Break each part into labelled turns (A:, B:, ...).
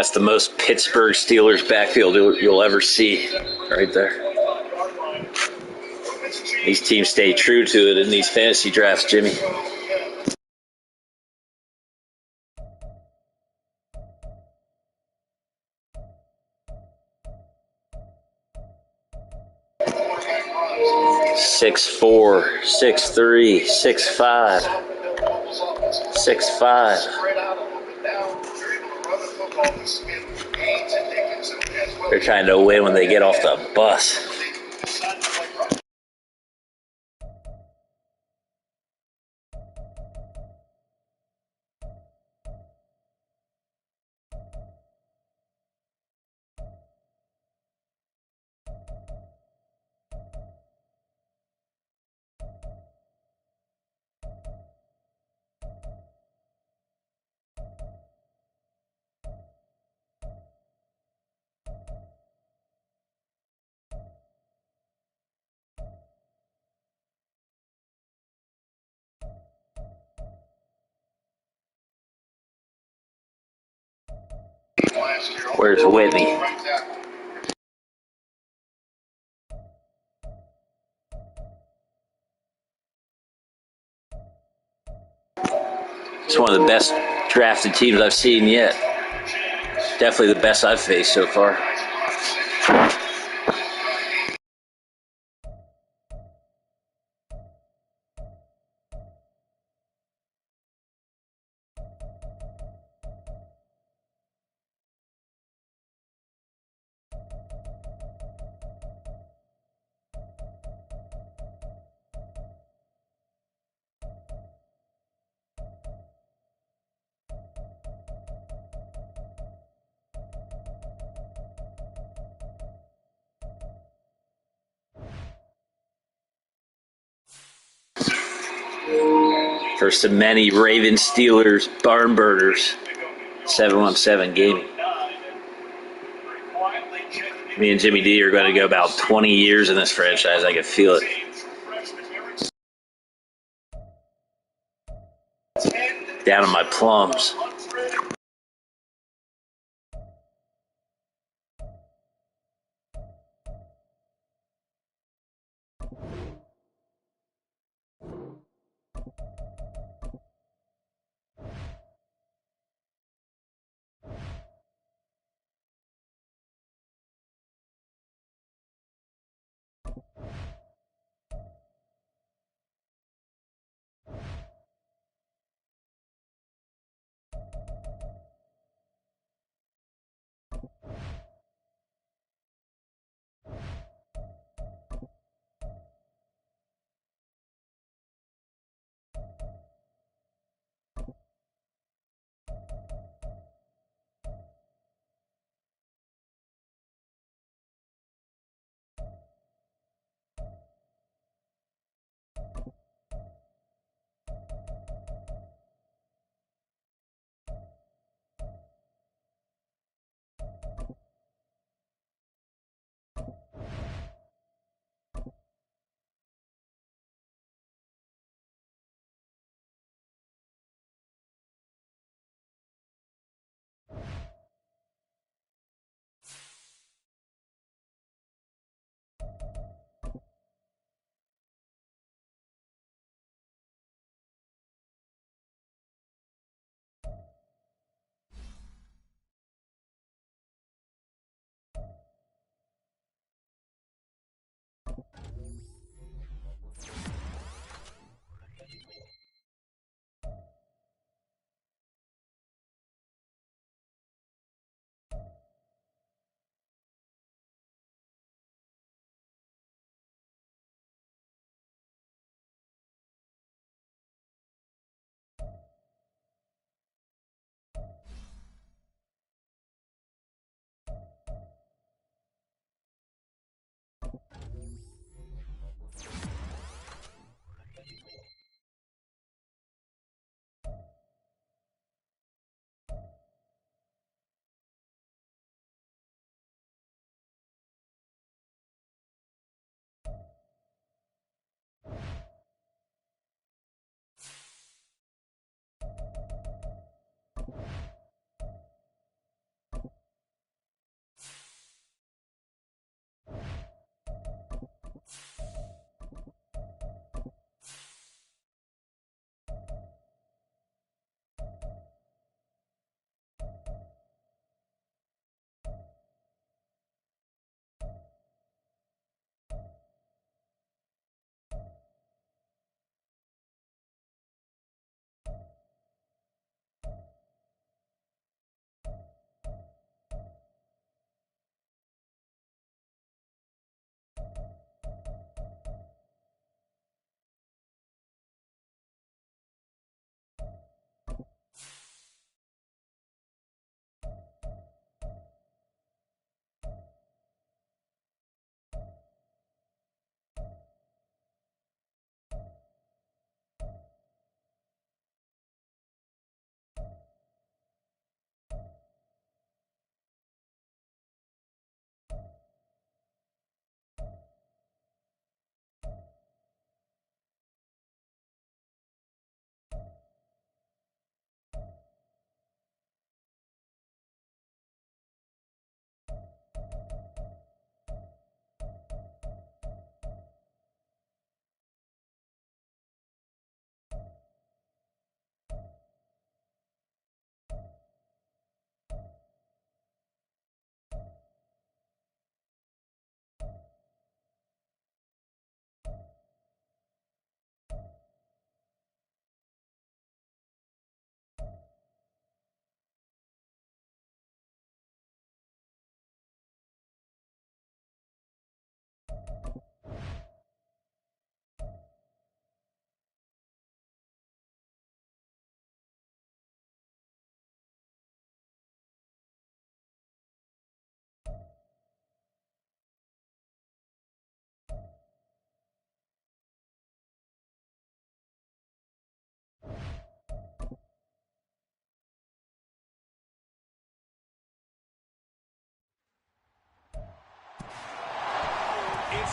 A: That's the most Pittsburgh Steelers backfield you'll ever see, right there. These teams stay true to it in these fantasy drafts, Jimmy. Six 4, 6'3", 6'5", 6'5". They're trying to win when they get off the bus. Where's Whitney? It's one of the best drafted teams I've seen yet. Definitely the best I've faced so far. First of many Ravens Steelers barn burners. 717 gaming. Me and Jimmy D are going to go about 20 years in this franchise. I can feel it. Down in my plums.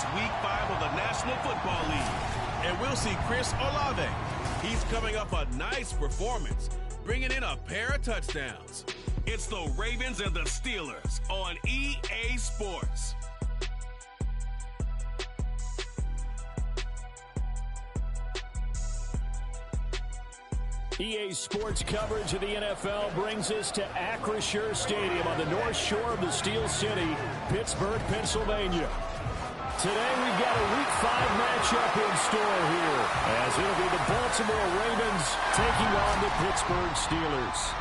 B: It's Week 5 of the National Football League, and we'll see Chris Olave. He's coming up a nice performance, bringing in a pair of touchdowns. It's the Ravens and the Steelers on EA Sports.
C: EA Sports coverage of the NFL brings us to Acrisure Stadium on the north shore of the Steel City, Pittsburgh, Pennsylvania. Today we've got a Week 5 matchup in store here, as it'll be the Baltimore Ravens taking on the Pittsburgh Steelers.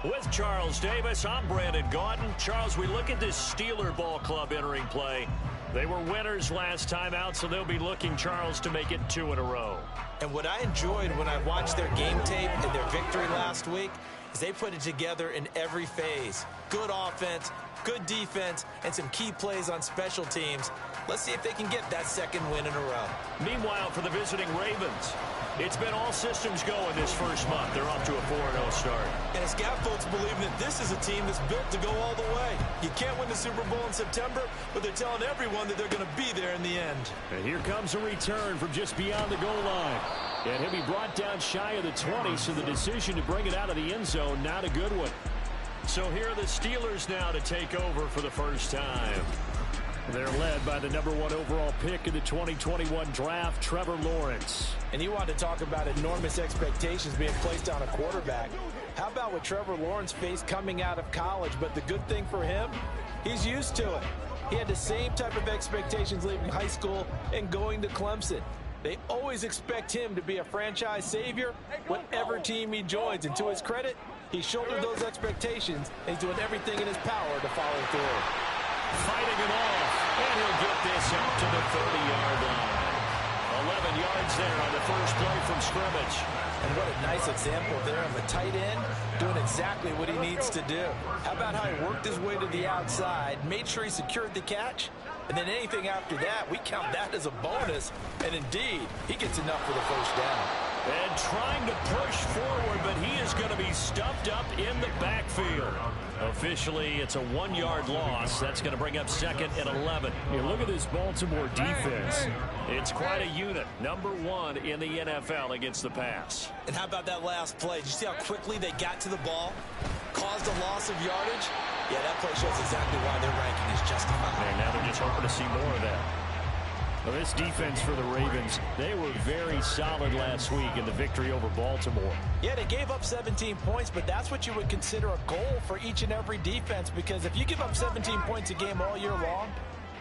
C: With Charles Davis, I'm Brandon Gaudin. Charles, we look at this Steeler Ball Club entering play. They were winners last time out, so they'll be looking, Charles, to make it 2 in a row.
D: And what I enjoyed when I watched their game tape and their victory last week is they put it together in every phase. Good offense, good defense, and some key plays on special teams. Let's see if they can get that second win in a row.
C: Meanwhile, for the visiting Ravens, it's been all systems go in this first month. They're off to a 4-0 start.
D: And it's got folks believing that this is a team that's built to go all the way. You can't win the Super Bowl in September, but they're telling everyone that they're going to be there in the end.
C: And here comes a return from just beyond the goal line. And he'll be brought down shy of the 20, so the decision to bring it out of the end zone, not a good one. So here are the Steelers now to take over for the first time. They're led by the #1 overall pick in the 2021 draft, Trevor Lawrence.
D: And you want to talk about enormous expectations being placed on a quarterback. How about what Trevor Lawrence faced coming out of college? But the good thing for him, he's used to it. He had the same type of expectations leaving high school and going to Clemson. They always expect him to be a franchise savior, whatever team he joins. And to his credit, he shouldered those expectations, and he's doing everything in his power to follow through.
C: Fighting it off, and he'll get this out to the 30-yard line. 11 yards there on the first play from scrimmage.
D: And what a nice example there of a tight end doing exactly what he needs to do. How about how he worked his way to the outside, made sure he secured the catch, and then anything after that, we count that as a bonus. And indeed, he gets enough for the first down.
C: And trying to push forward, but he is going to be stuffed up in the backfield. Officially, it's a 1-yard loss. That's going to bring up 2nd and 11. You look at this Baltimore defense. It's quite a unit. #1 in the NFL against the pass.
D: And how about that last play? Did you see how quickly they got to the ball? Caused a loss of yardage? Yeah, that play shows exactly why their ranking is justified.
C: And now they're just hoping to see more of that. Well, this defense for the Ravens, they were very solid last week in the victory over Baltimore.
D: Yeah, they gave up 17 points, but that's what you would consider a goal for each and every defense, because if you give up 17 points a game all year long,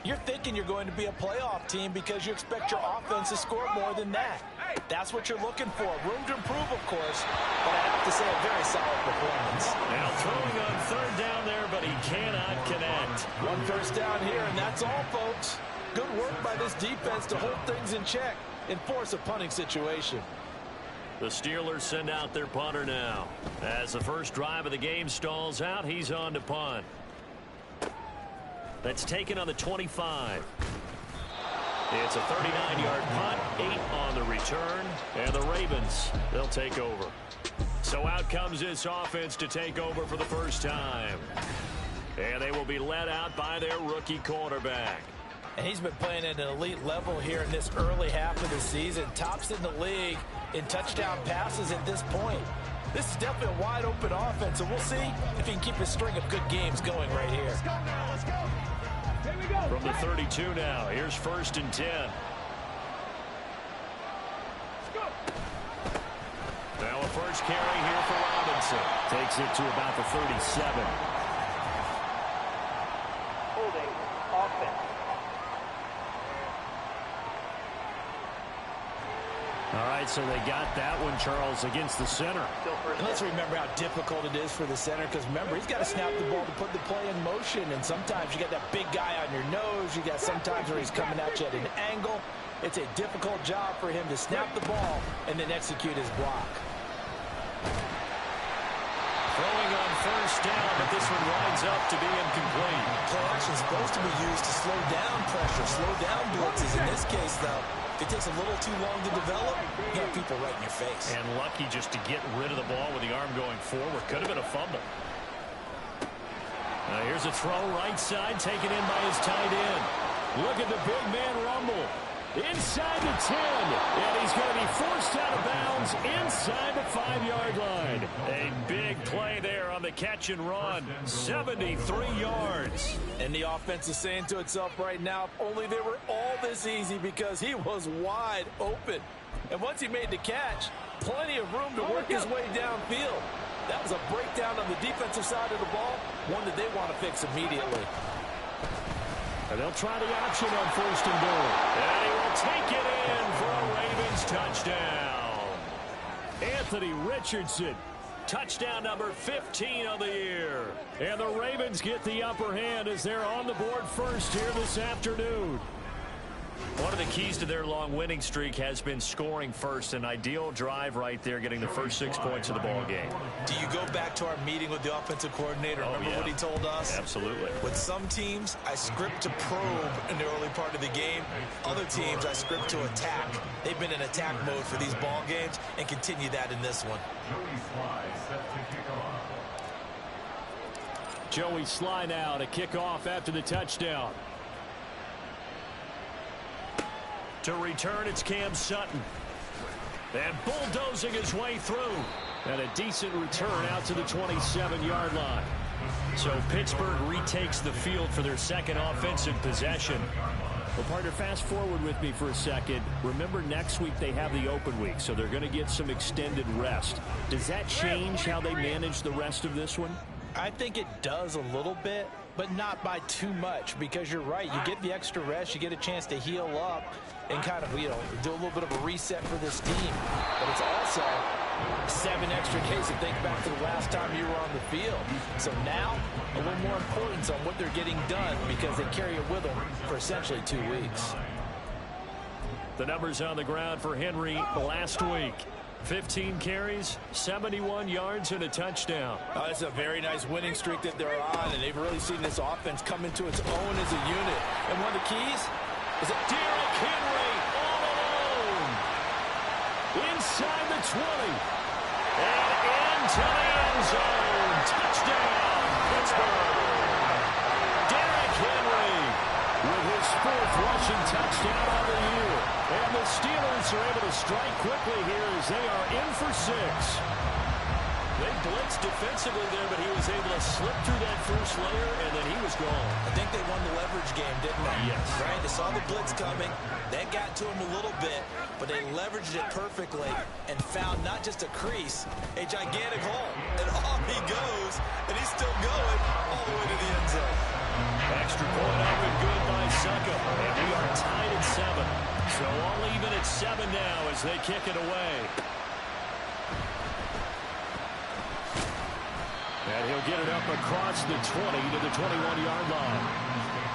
D: you're thinking you're going to be a playoff team because you expect your offense to score more than that. That's what you're looking for. Room to improve, of course, but I have to say a very solid performance.
C: Now throwing on 3rd down there, but he cannot connect.
D: 1 first down here, and that's all, folks. Good work by this defense to hold things in check and force a punting situation.
C: The Steelers send out their punter now. As the first drive of the game stalls out, he's on to punt. That's taken on the 25. It's a 39-yard punt, 8 on the return, and the Ravens, they'll take over. So out comes this offense to take over for the first time. And they will be led out by their rookie quarterback.
D: And he's been playing at an elite level here in this early half of the season. Tops in the league in touchdown passes at this point. This is definitely a wide-open offense, so we'll see if he can keep his string of good games going right here.
E: Let's go. Here we go.
C: From the 32 now, here's 1st and 10. Now a first carry here for Robinson. Takes it to about the 37.
E: Holding offense.
C: All right, so they got that one, Charles, against the center.
D: And let's remember how difficult it is for the center, because remember, he's got to snap the ball to put the play in motion, and sometimes you got that big guy on your nose. You got sometimes where he's coming at you at an angle. It's a difficult job for him to snap the ball and then execute his block.
C: Throwing on 1st down, but this one winds up to be incomplete.
D: Play action is supposed to be used to slow down pressure, slow down blitzes. In this case, though, if it takes a little too long to develop, you have people right in your face.
C: And lucky just to get rid of the ball with the arm going forward. Could have been a fumble. Here's a throw right side, taken in by his tight end. Look at the big man rumble. Inside the 10, and he's going to be forced out of bounds inside the 5-yard line. A big play there on the catch and run, 73 yards.
D: And the offense is saying to itself right now, if only they were all this easy, because he was wide open. And once he made the catch, plenty of room to work his way downfield. That was a breakdown on the defensive side of the ball, one that they want to fix immediately.
C: And they'll try the option on 1st and goal. And he will take it in for a Ravens touchdown. Anthony Richardson, touchdown number 15 of the year. And the Ravens get the upper hand as they're on the board first here this afternoon. One of the keys to their long winning streak has been scoring first. An ideal drive right there, getting the first 6 points of the ball game.
D: Do you go back to our meeting with the offensive coordinator? Remember what he told us?
C: Absolutely.
D: With some teams, I script to probe in the early part of the game. Other teams, I script to attack. They've been in attack mode for these ball games and continue that in this one.
C: Joey Sly now to kick off after the touchdown. To return, it's Cam Sutton. And bulldozing his way through. And a decent return out to the 27-yard line. So Pittsburgh retakes the field for their second offensive possession. Well, partner, fast forward with me for a second. Remember, next week they have the open week, so they're going to get some extended rest. Does that change how they manage the rest of this one?
D: I think it does a little bit, but not by too much, because you're right. You get the extra rest, you get a chance to heal up and kind of, do a little bit of a reset for this team. But it's also 7 extra days to think back to the last time you were on the field. So now, a little more importance on what they're getting done, because they carry it with them for essentially 2 weeks.
C: The numbers on the ground for Henry last week. 15 carries, 71 yards, and a touchdown.
D: That's a very nice winning streak that they're on, and they've really seen this offense come into its own as a unit. And one of the keys is that Derrick Henry all alone. Inside the 20. And into the end zone. Touchdown, Pittsburgh. Derrick Henry with his 4th rushing touchdown of the year. And the Steelers are able to strike quickly here as they are in for 6. They blitzed defensively there, but he was able to slip through that first layer, and then he was gone. I think they won the leverage game, didn't they?
C: Yes.
D: Right? They saw the blitz coming. That got to him a little bit, but they leveraged it perfectly and found not just a crease, a gigantic hole. And off he goes, and he's still going all the way to the end zone.
C: Extra point up and good by Succo. And we are tied at 7. So all even at 7 now as they kick it away. And he'll get it up across the 20 to the 21-yard line.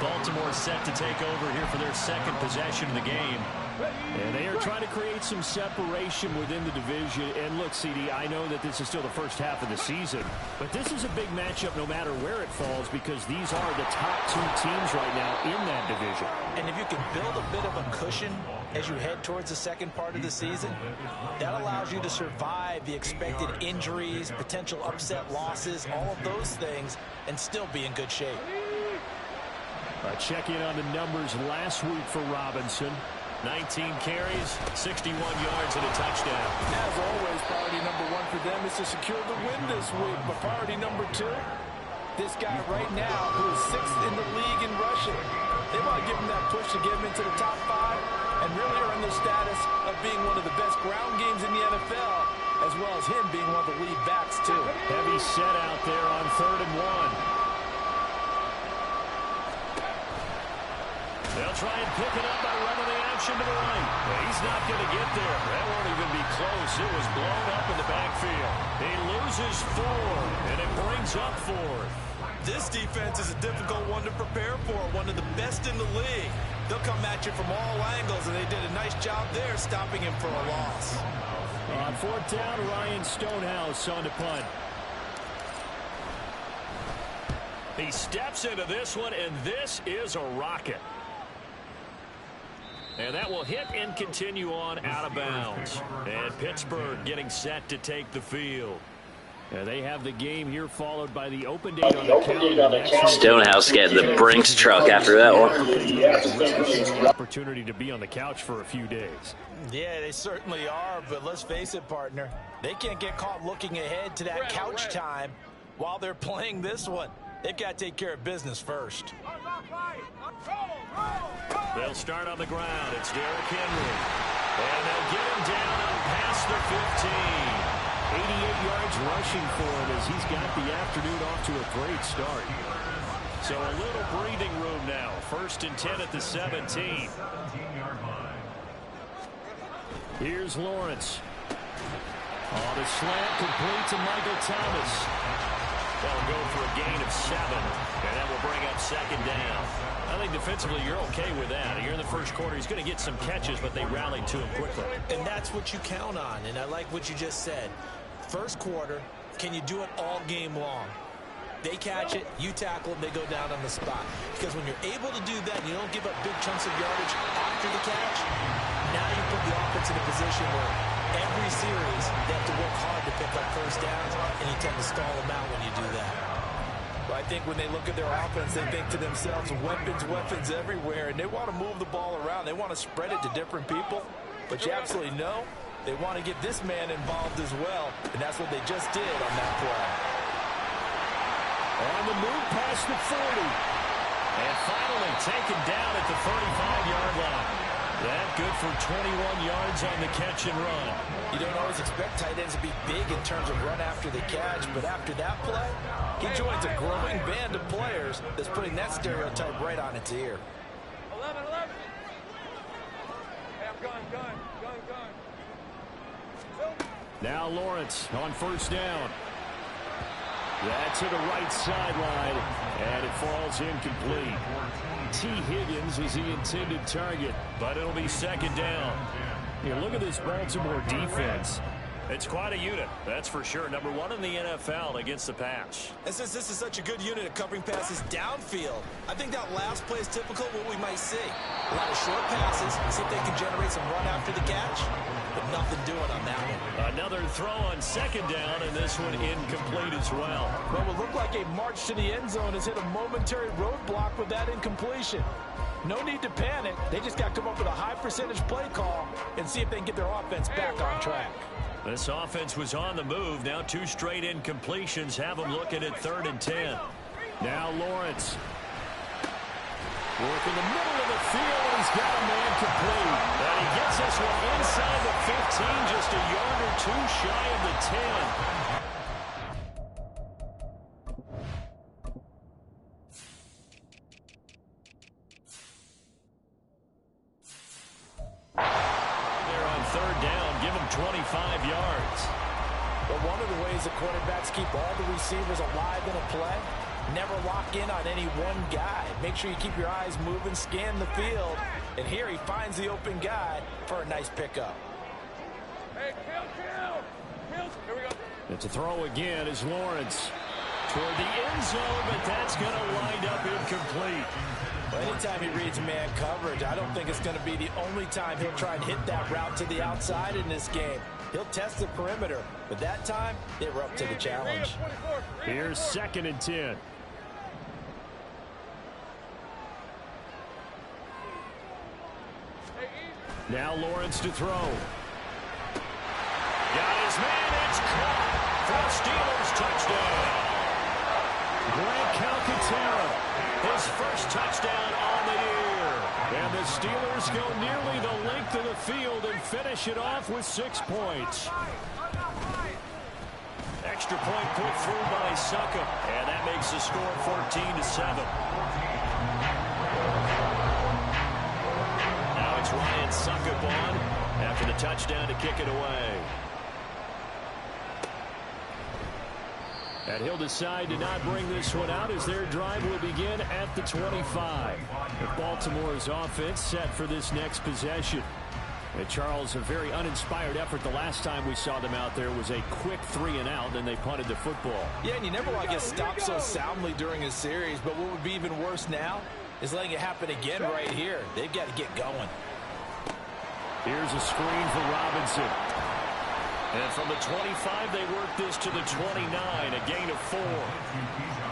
C: Baltimore set to take over here for their second possession of the game. And they are trying to create some separation within the division. And look, CD, I know that this is still the first half of the season, but this is a big matchup no matter where it falls, because these are the top 2 teams right now in that division.
D: And if you can build a bit of a cushion as you head towards the second part of the season, that allows you to survive the expected injuries, potential upset losses, all of those things, and still be in good shape.
C: Check in on the numbers last week for Robinson. 19 carries, 61 yards, and a touchdown.
D: As always, priority number 1 for them is to secure the win this week. But priority number 2, this guy right now who is 6th in the league in rushing. They want to give him that push to get him into the top 5 and really earn the status of being one of the best ground games in the NFL, as well as him being one of the lead backs, too.
C: Heavy set out there on 3rd and 1. They'll try and pick it up by running the action to the right. But he's not going to get there. That won't even be close. It was blown up in the backfield. He loses 4, and it brings up 4th.
D: This defense is a difficult one to prepare for, one of the best in the league. They'll come at you from all angles, and they did a nice job there stopping him for a loss.
C: On 4th down, Ryan Stonehouse on the punt. He steps into this one, and this is a rocket. And that will hit and continue on out of bounds. And Pittsburgh getting set to take the field. And they have the game here, followed by the open date on the calendar.
A: Stonehouse getting the Brinks truck after that one.
C: Opportunity to be on the couch for a few days.
D: Yeah, they certainly are, but let's face it, partner. They can't get caught looking ahead to that couch time while they're playing this one. They've got to take care of business first.
C: They'll start on the ground. It's Derrick Henry. And they'll get him down and past the 15. 88 yards rushing for him as he's got the afternoon off to a great start. So a little breathing room now. 1st and 10 at the 17. Here's Lawrence. On the slant, complete to Michael Thomas. They'll go for a gain of 7, and that will bring up 2nd down. I think defensively you're okay with that. Here in the first quarter, he's going to get some catches, but they rallied to him quickly.
D: And that's what you count on, and I like what you just said. First quarter, can you do it all game long? They catch it, you tackle them, they go down on the spot. Because when you're able to do that and you don't give up big chunks of yardage after the catch, now you put the offense in a position where every series they have to work hard to pick up first downs, and you tend to stall them out when you do that. But I think when they look at their offense, they think to themselves, weapons, weapons everywhere, and they want to move the ball around. They want to spread it to different people, but you absolutely know they want to get this man involved as well, and that's what they just did on that play.
C: On the move past the 40. And finally taken down at the 35-yard line. That good for 21 yards on the catch and run.
D: You don't always expect tight ends to be big in terms of run after the catch, but after that play, he joins a growing band of players that's putting that stereotype right on its ear.
E: 11. Hey, I'm gun.
C: Now Lawrence on 1st down. That's to the right sideline, and it falls incomplete. T. Higgins is the intended target, but it'll be 2nd down. Here, look at this Baltimore defense. It's quite a unit, that's for sure. Number 1 in the NFL against the pass.
D: And since this is such a good unit at covering passes downfield, I think that last play is typical of what we might see. A lot of short passes, see if they can generate some run after the catch, but nothing doing on that one.
C: Another throw on 2nd down, and this one incomplete as well.
D: What will look like a march to the end zone has hit a momentary roadblock with that incompletion. No need to panic. They just got to come up with a high percentage play call and see if they can get their offense back on track.
C: This offense was on the move. Now 2 straight incompletions have them looking at 3rd and 10. Now Lawrence. Work in the middle of the field, and he's got a man complete. And he gets this one inside the 15, just a yard or 2 shy of the 10. They're on 3rd down. Give him 25 yards.
D: But one of the ways the quarterbacks keep all the receivers alive in a play, never lock in on any one guy. Make sure you keep your eyes moving, scan the field, and here he finds the open guy for a nice pickup.
E: Hey, kill. Here we go.
C: It's a throw again as Lawrence toward the end zone, but that's going to wind up incomplete.
D: Well, anytime he reads man coverage, I don't think it's going to be the only time he'll try and hit that route to the outside in this game. He'll test the perimeter, but that time, they were up to the challenge.
C: Here's 2nd and 10. Now Lawrence to throw. Got his man, it's caught for a Steelers touchdown. Grant Calcaterra, his first touchdown on the year. And the Steelers go nearly the length of the field and finish it off with 6 points. Extra point put through by Suckup, and that makes the score 14-7. Now it's Ryan Suckup on after the touchdown to kick it away. And he'll decide to not bring this one out as their drive will begin at the 25. With Baltimore's offense set for this next possession. And Charles, a very uninspired effort the last time we saw them out there was a quick 3-and-out, then they punted the football.
D: Yeah, and you never want to get stopped so soundly during a series, but what would be even worse now is letting it happen again right here. They've got to get going.
C: Here's a screen for Robinson. And from the 25, they work this to the 29, a gain of 4.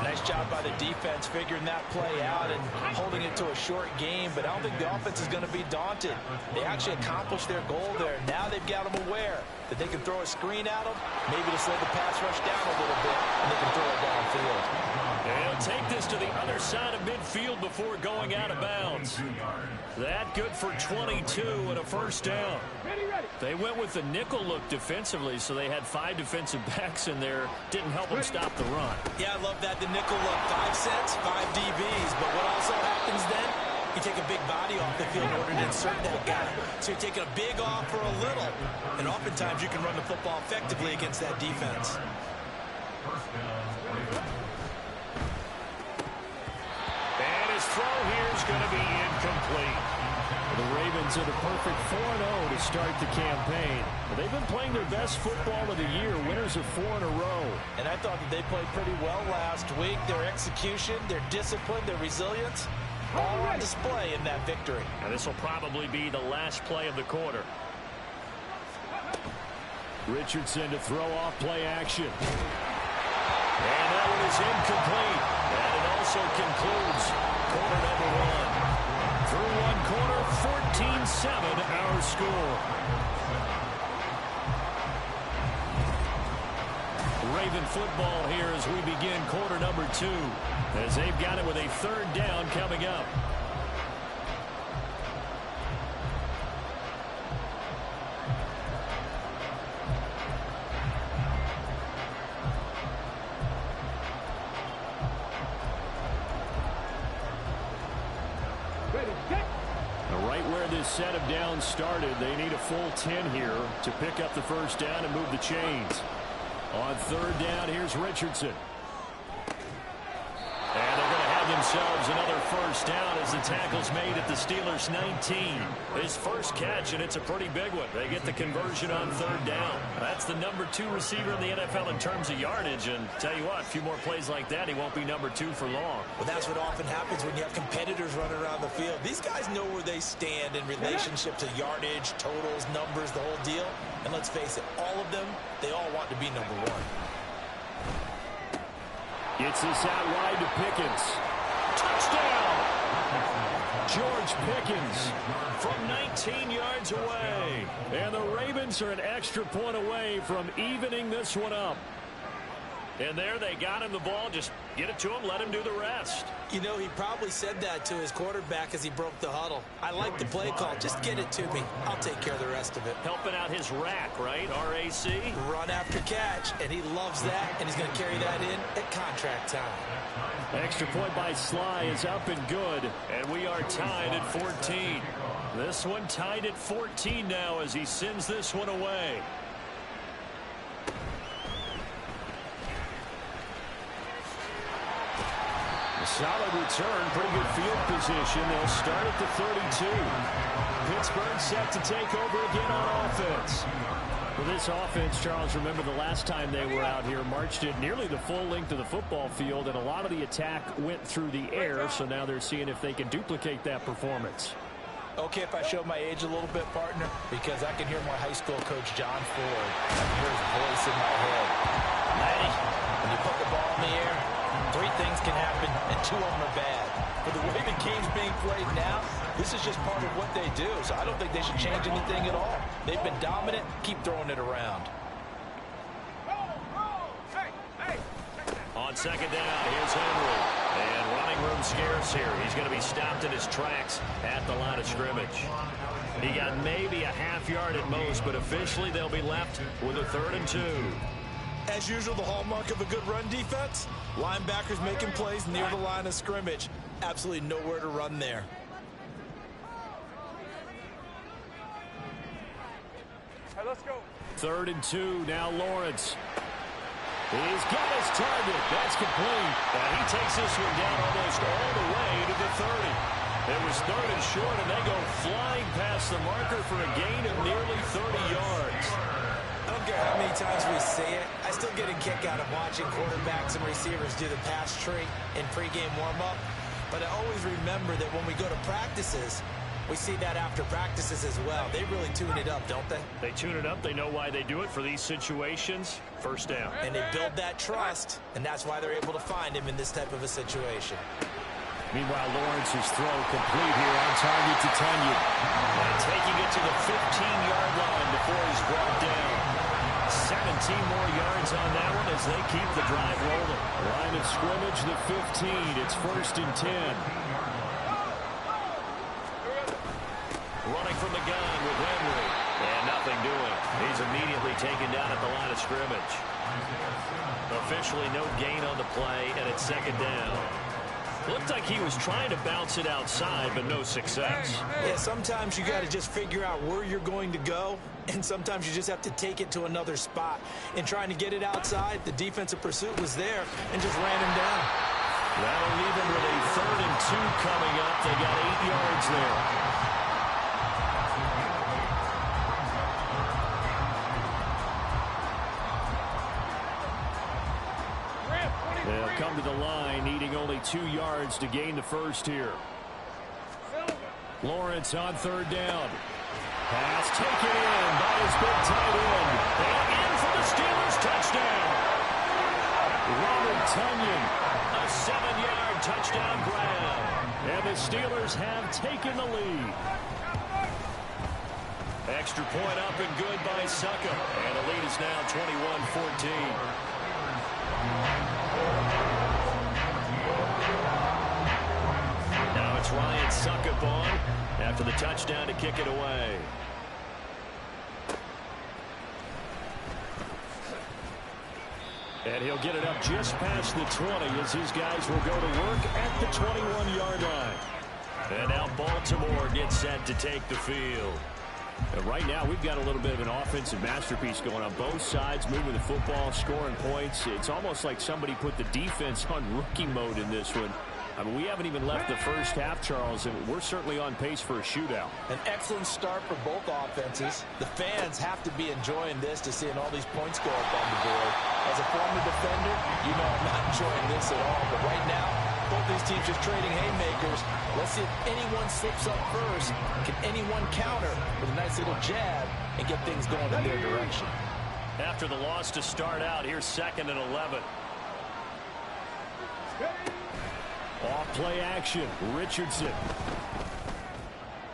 D: Nice job by the defense figuring that play out and holding it to a short game, but I don't think the offense is going to be daunted. They actually accomplished their goal there. Now they've got them aware that they can throw a screen at them, maybe to slow the pass rush down a little bit, and they can throw it downfield.
C: They'll take this to the other side of midfield before going out of bounds. That good for 22 and a first down. They went with the nickel look defensively, so they had 5 defensive backs in there. Didn't help them stop the run.
D: Yeah, I love that, the nickel look. 5 sets, 5 DBs. But what also happens then, you take a big body off the field in order to insert that guy. So you're taking a big off for a little. And oftentimes you can run the football effectively against that defense.
C: And his throw here is going to be incomplete. The Ravens at a perfect 4-0 to start the campaign. They've been playing their best football of the year, winners of 4 in a row.
D: And I thought that they played pretty well last week. Their execution, their discipline, their resilience, all on display in that victory.
C: And this will probably be the last play of the quarter. Richardson to throw off play action. And that one is incomplete. And it also concludes quarter number 1. Through one quarter, 14-7 our score. Raven football here as we begin quarter number 2, as they've got it with a 3rd down coming up. Right where this set of downs started, they need a full 10 here to pick up the first down and move the chains. On 3rd down, here's Richardson. And they're going to have themselves another first down as the tackle's made at the Steelers' 19. His first catch, and it's a pretty big one. They get the conversion on 3rd down. That's the number 2 receiver in the NFL in terms of yardage. And tell you what, a few more plays like that, he won't be number 2 for long.
D: Well, that's what often happens when you have competitors running around the field. These guys know where they stand in relationship to yardage, totals, numbers, the whole deal. And let's face it, all of them, they all want to be number 1.
C: Gets this out wide to Pickens. Touchdown! George Pickens from 19 yards away. And the Ravens are an extra point away from evening this one up. And there they got him the ball. Just get it to him, let him do the rest.
D: You know, he probably said that to his quarterback as he broke the huddle. I like the play call. Just get it to me. I'll take care of the rest of it.
C: Helping out his rack, right? RAC.
D: Run after catch, and he loves that, and he's going to carry that in at contract time.
C: Extra point by Sly is up and good, and we are tied at 14. This one tied at 14 now as he sends this one away. Solid return, pretty good field position. They'll start at the 32. Pittsburgh set to take over again on offense. For this offense, Charles, remember the last time they were out here, marched it nearly the full length of the football field, and a lot of the attack went through the air, so now they're seeing if they can duplicate that performance.
D: Okay, if I show my age a little bit, partner, because I can hear my high school coach, John Ford. I can hear his voice in my head. Matty, when you put the ball in the air, 3 things can happen, and 2 of them are bad. But the way the game's being played now, this is just part of what they do, so I don't think they should change anything at all. They've been dominant. Keep throwing it around.
C: On 2nd down, here's Henry. And running room scarce here. He's going to be stopped in his tracks at the line of scrimmage. He got maybe a half yard at most, but officially they'll be left with a 3rd and 2.
D: As usual, the hallmark of a good run defense, linebackers making plays near the line of scrimmage. Absolutely nowhere to run there.
E: All right, let's go.
C: 3rd and 2, now Lawrence. He's got his target. That's complete. And he takes this one down almost all the way to the 30. It was 3rd and short, and they go flying past the marker for a gain of nearly 30 yards.
D: I don't care how many times we say it, I still get a kick out of watching quarterbacks and receivers do the pass tree in pregame warm-up. But I always remember that when we go to practices, We see that after practices as well. They really tune it up, don't they?
C: They tune it up. They know why they do it for these situations. First down.
D: And they build that trust, and that's why they're able to find him in this type of a situation.
C: Meanwhile, Lawrence's throw complete here on target to Tunyon. And taking it to the 15-yard line before he's brought down. 17 more yards on that one as they keep the drive rolling. Line of scrimmage, the 15. It's 1st and 10. Running from the gun with Henry. And nothing doing. He's immediately taken down at the line of scrimmage. Officially no gain on the play, and it's 2nd down. Looked like he was trying to bounce it outside, but no success.
D: Yeah, sometimes you got to just figure out where you're going to go, and sometimes you just have to take it to another spot. In trying to get it outside, the defensive pursuit was there and just ran him down.
C: That'll leave him with a 3rd and 2 coming up. They got 8 yards there. They'll come to the line, needing only 2 yards to gain the first here. Lawrence on 3rd down. Pass taken in by his big tight end. And in for the Steelers touchdown. Robert Tunyon, a 7-yard touchdown grab. And the Steelers have taken the lead. Extra point up and good by Suckup. And the lead is now 21-14. Now it's Ryan Suckup on after the touchdown to kick it away. And he'll get it up just past the 20 as his guys will go to work at the 21-yard line. And now Baltimore gets set to take the field. And right now, we've got a little bit of an offensive masterpiece going on both sides, moving the football, scoring points. It's almost like somebody put the defense on rookie mode in this one. I mean, we haven't even left the first half, Charles, and we're certainly on pace for a shootout.
D: An excellent start for both offenses. The fans have to be enjoying this to seeing all these points go up on the board. As a former defender, you know I'm not enjoying this at all. But right now, both these teams just trading haymakers. Let's see if anyone slips up first. Can anyone counter with a nice little jab and get things going in their direction?
C: After the loss to start out, here's 2nd and 11. Off play action. Richardson.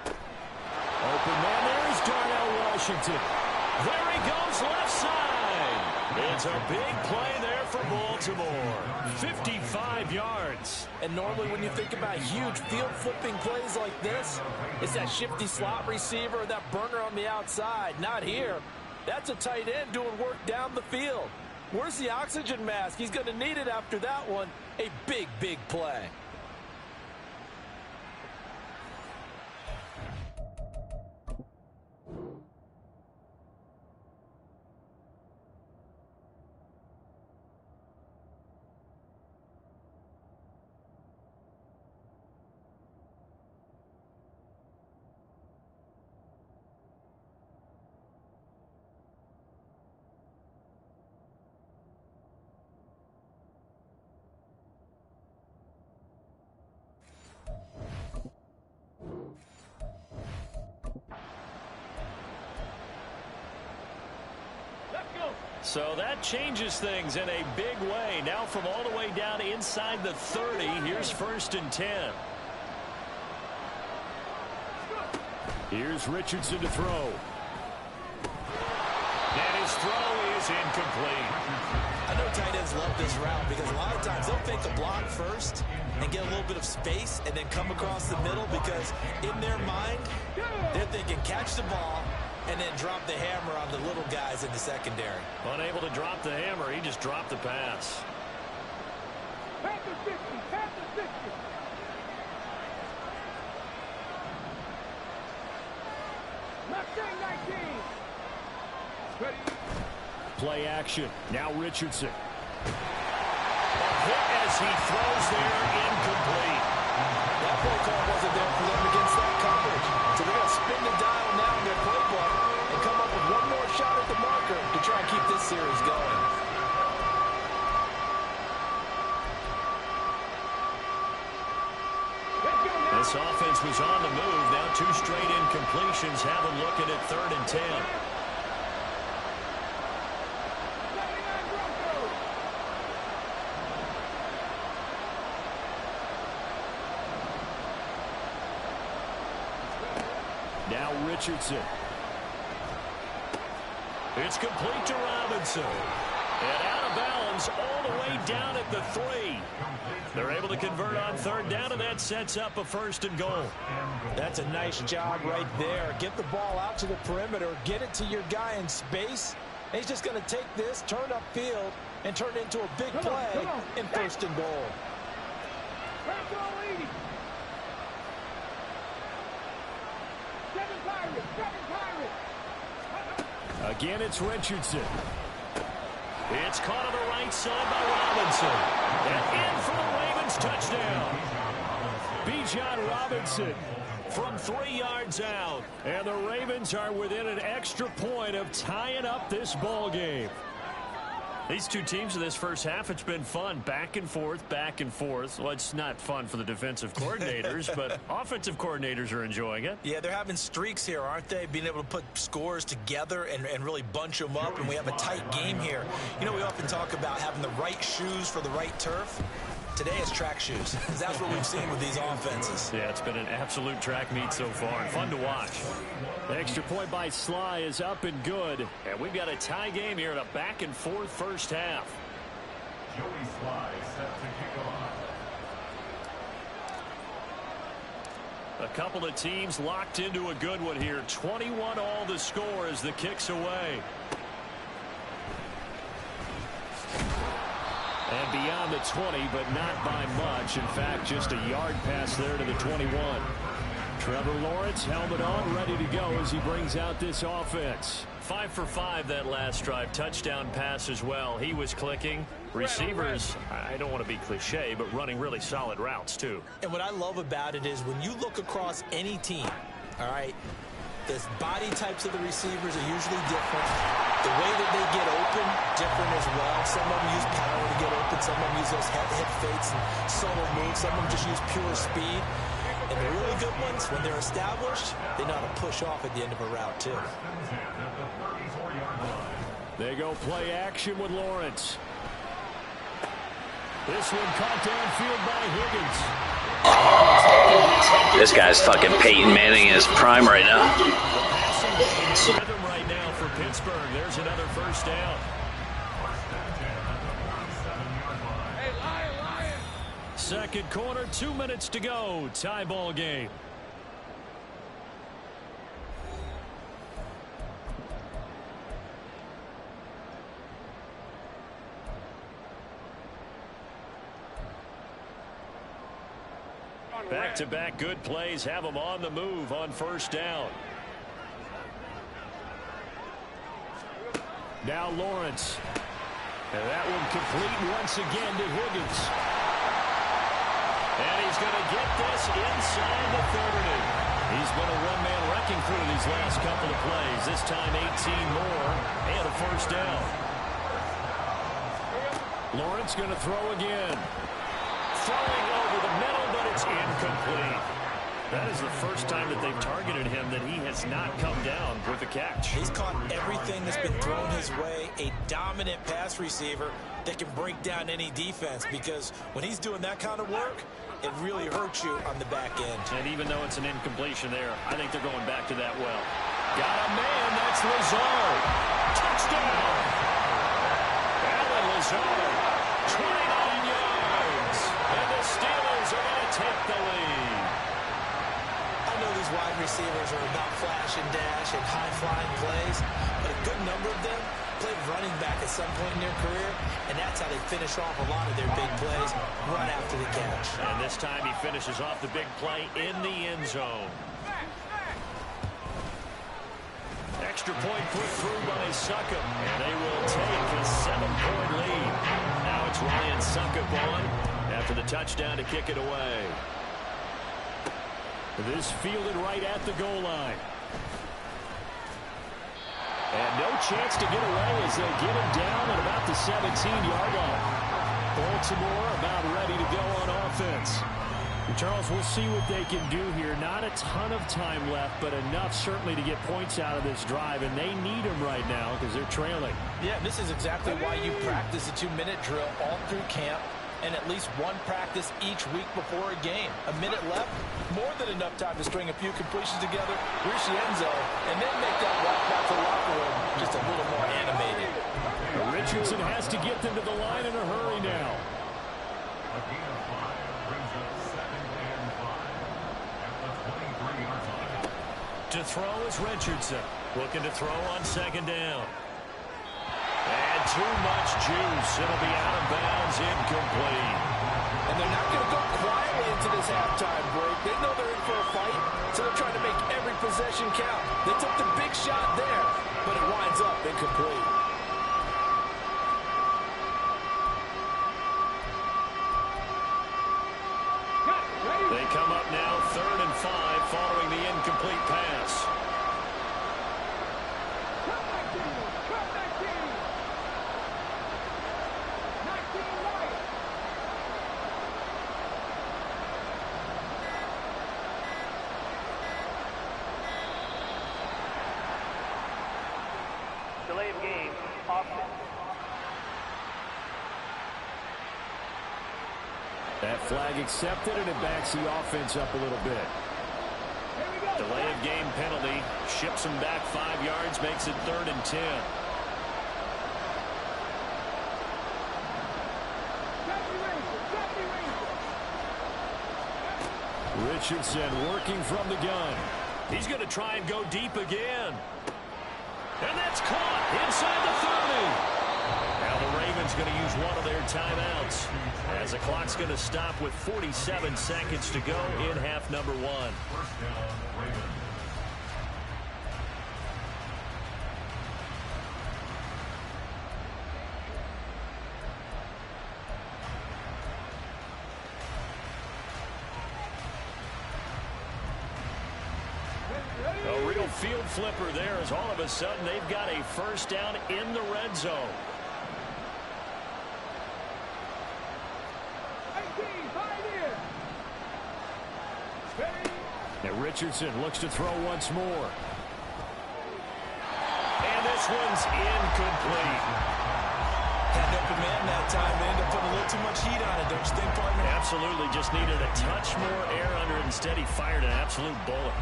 C: Open man. There's Darnell Washington. There he goes left side. It's a big play there for Baltimore. 55 yards.
D: And normally when you think about huge field flipping plays like this, it's that shifty slot receiver or that burner on the outside. Not here. That's a tight end doing work down the field. Where's the oxygen mask? He's going to need it after that one. A big, big play.
C: So that changes things in a big way. Now from all the way down inside the 30, here's 1st and 10. Here's Richardson to throw. And his throw is incomplete.
D: I know tight ends love this route because a lot of times they'll fake the block first and get a little bit of space and then come across the middle because in their mind, they're thinking catch the ball and then drop the hammer on the little guys in the secondary.
C: Unable to drop the hammer, he just dropped the pass.
E: Panther 60, Panther 60. Mustang 19. Ready.
C: Play action. Now Richardson. A hit as he throws there, incomplete.
D: That play call wasn't there for them against that coverage. So they're going to spin the dial now in their playbook and come up with one more shot at the marker to try and keep this series going.
C: This offense was on the move. Now 2 straight incompletions have them looking at 3rd and 10. Now Richardson. It's complete to Robinson. And out of bounds all the way down at the 3. They're able to convert on 3rd down, and that sets up a 1st and goal.
D: That's a nice job right there. Get the ball out to the perimeter, get it to your guy in space. And he's just going to take this, turn upfield, and turn it into a big play in 1st and goal.
C: Again, it's Richardson. It's caught on the right side by Robinson. And in for the Ravens touchdown. Bijan Robinson from 3 yards out. And the Ravens are within an extra point of tying up this ball game. These two teams in this first half, it's been fun. Back and forth, back and forth. Well, it's not fun for the defensive coordinators, but offensive coordinators are enjoying it.
D: Yeah, they're having streaks here, aren't they? Being able to put scores together and really bunch them up, and we have a tight game here. You know, we often talk about having the right shoes for the right turf. Today it's track shoes. That's what we've seen with these offenses.
C: Yeah, it's been an absolute track meet so far. Fun to watch. The extra point by Sly is up and good. And we've got a tie game here in a back and forth first half.
F: Joey Sly set to kick off.
C: A couple of teams locked into a good one here. 21 all the score as the kick's away. And beyond the 20, but not by much. In fact, just a yard pass there to the 21. Trevor Lawrence, helmet on, ready to go as he brings out this offense. 5 for 5 that last drive. Touchdown pass as well. He was clicking. Receivers, I don't want to be cliche, but running really solid routes, too.
D: And what I love about it is when you look across any team, all right, the body types of the receivers are usually different. The way that they get open, different as well. Some of them use power to get open. Some of them use those hip fakes and subtle moves. Some of them just use pure speed. And the really good ones, when they're established, they know how to push off at the end of a route, too.
C: They go play action with Lawrence. This one caught downfield by Higgins.
A: This guy's fucking Peyton Manning in his prime right now.
C: Rhythm right now for Pittsburgh. There's another first down. Second quarter, 2 minutes to go. Tie ball game. Back-to-back good plays have them on the move on first down. Now Lawrence. And that one complete once again to Higgins. And he's going to get this inside the 30. He's been a one-man wrecking crew these last couple of plays. This time 18 more and a first down. Lawrence going to throw again. Throwing over the middle, but it's incomplete. That is the first time that they've targeted him that he has not come down with a catch.
D: He's caught everything that's been thrown his way. A dominant pass receiver that can break down any defense, because when he's doing that kind of work, it really hurts you on the back end.
C: And even though it's an incompletion there, I think they're going back to that well. Got a man, that's Lazard. Touchdown! Alan Lazard, 29 yards. And the Steelers are going to take the lead.
D: I know these wide receivers are about flash and dash and high-flying plays, but a good number of them played running back at some point in their career, and that's how they finish off a lot of their big plays, run after the catch.
C: And this time he finishes off the big play in the end zone. Extra point put through by Succop, and they will take a 7-point lead. Now it's Ryan Succop on after the touchdown to kick it away. This fielded right at the goal line. And no chance to get away as they get him down at about the 17-yard line. Baltimore about ready to go on offense. Charles, we'll see what they can do here. Not a ton of time left, but enough certainly to get points out of this drive, and they need them right now because they're trailing.
D: Yeah, this is exactly why you practice a 2-minute drill all through camp and at least one practice each week before a game. A minute left, more than enough time to string a few completions together, reach the end zone, and then make that walk back to the locker room just a little more animated.
C: Richardson has to get them to the line in a hurry now.
F: A gain of 5 brings up 2nd and 5 at the 23-yard line.
C: To throw is Richardson. Looking to throw on 2nd down. And too much juice. It'll be out of bounds, incomplete.
D: And they're not going to go quietly into this halftime break. They know they're in for a fight, so they're trying to make every possession count. They took the big shot there, but it winds up incomplete.
C: They come up now 3rd and 5 following the incomplete pass.
G: Delay of game, offset.
C: That flag accepted, and it backs the offense up a little bit. Delay of game penalty. Ships them back 5 yards, makes it 3rd and 10. Richardson working from the gun. He's going to try and go deep again. And that's caught inside the 30. Now the Ravens going to use one of their timeouts as the clock's going to stop with 47 seconds to go in half number 1.
F: First down, Ravens.
C: A real field flipper there as all of a sudden they've got a first down in the red zone. Now Richardson looks to throw once more. And this one's incomplete.
D: Had an open man that time. They ended up putting a little too much heat on it, don't you think, partner?
C: Absolutely, just needed a touch more air under it. Instead, he fired an absolute bullet.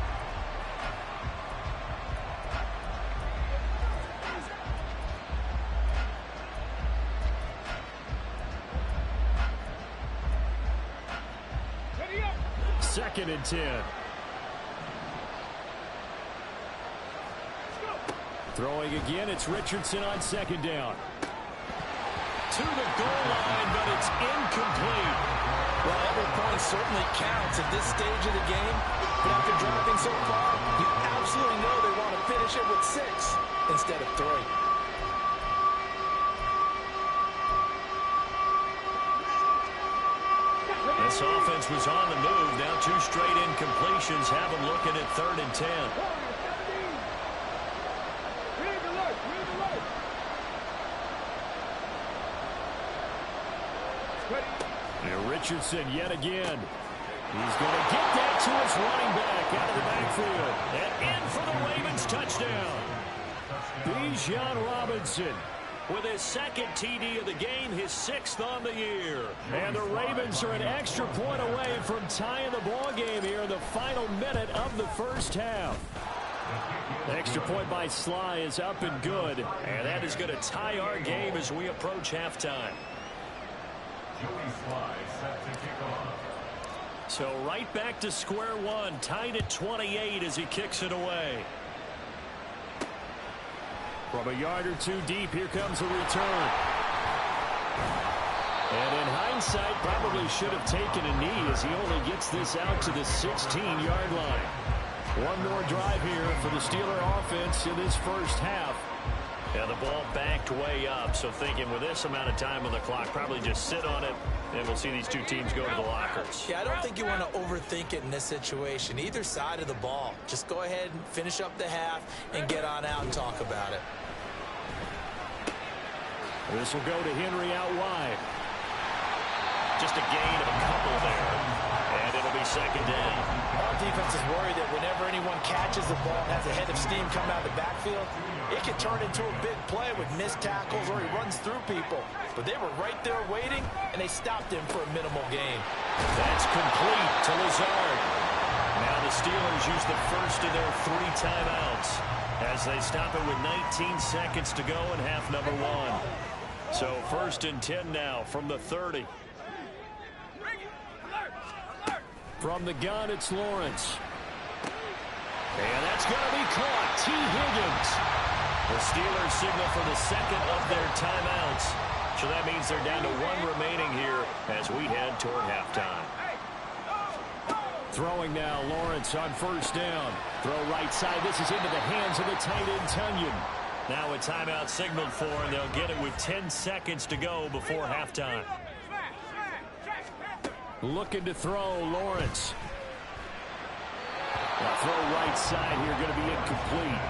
C: Second and 10. Throwing again, it's Richardson on 2nd down. To the goal line, but it's incomplete.
D: Well, every point certainly counts at this stage of the game. But after driving so far, you absolutely know they want to finish it with 6 instead of 3.
C: This offense was on the move. Now 2 straight incompletions have them looking at 3rd and 10. And Richardson yet again. He's going to get that to his running back out of the backfield. And in for the Ravens touchdown. Bijan Robinson with his 2nd TD of the game, his 6th on the year. And the Ravens are an extra point away from tying the ball game here in the final minute of the first half. Extra point by Sly is up and good. And that is going to tie our game as we approach halftime.
F: Joey Sly set to kick off.
C: So right back to square one, tied at 28 as he kicks it away. From a yard or 2 deep, here comes a return. And in hindsight, probably should have taken a knee as he only gets this out to the 16-yard line. One more drive here for the Steeler offense in this first half. And the ball backed way up, so thinking with this amount of time on the clock, probably just sit on it, and we'll see these 2 teams go to the lockers.
D: Yeah, I don't think you want to overthink it in this situation. Either side of the ball. Just go ahead and finish up the half and get on out and talk about it.
C: This will go to Henry out wide. Just a gain of a couple there. And it'll be second down.
D: Our defense is worried that whenever anyone catches the ball and has a head of steam come out of the backfield, it can turn into a big play with missed tackles or he runs through people. But they were right there waiting, and they stopped him for a minimal gain.
C: That's complete to Lazard. Now the Steelers use the first of their 3 timeouts as they stop it with 19 seconds to go in half number 1. So 1st and 10 now from the 30. From the gun, it's Lawrence. And that's going to be caught. T. Higgins. The Steelers signal for the second of their timeouts. So that means they're down to 1 remaining here as we head toward halftime. Throwing now, Lawrence on 1st down. Throw right side. This is into the hands of the tight end, Tunyon. Now a timeout signaled for, and they'll get it with 10 seconds to go before halftime. Looking to throw, Lawrence. Now throw right side here, going to be incomplete.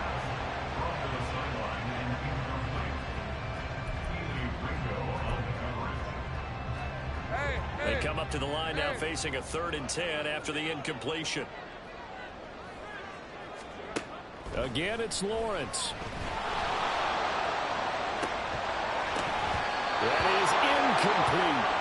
C: They come up to the line now facing a 3rd and 10 after the incompletion. Again, it's Lawrence. That is incomplete.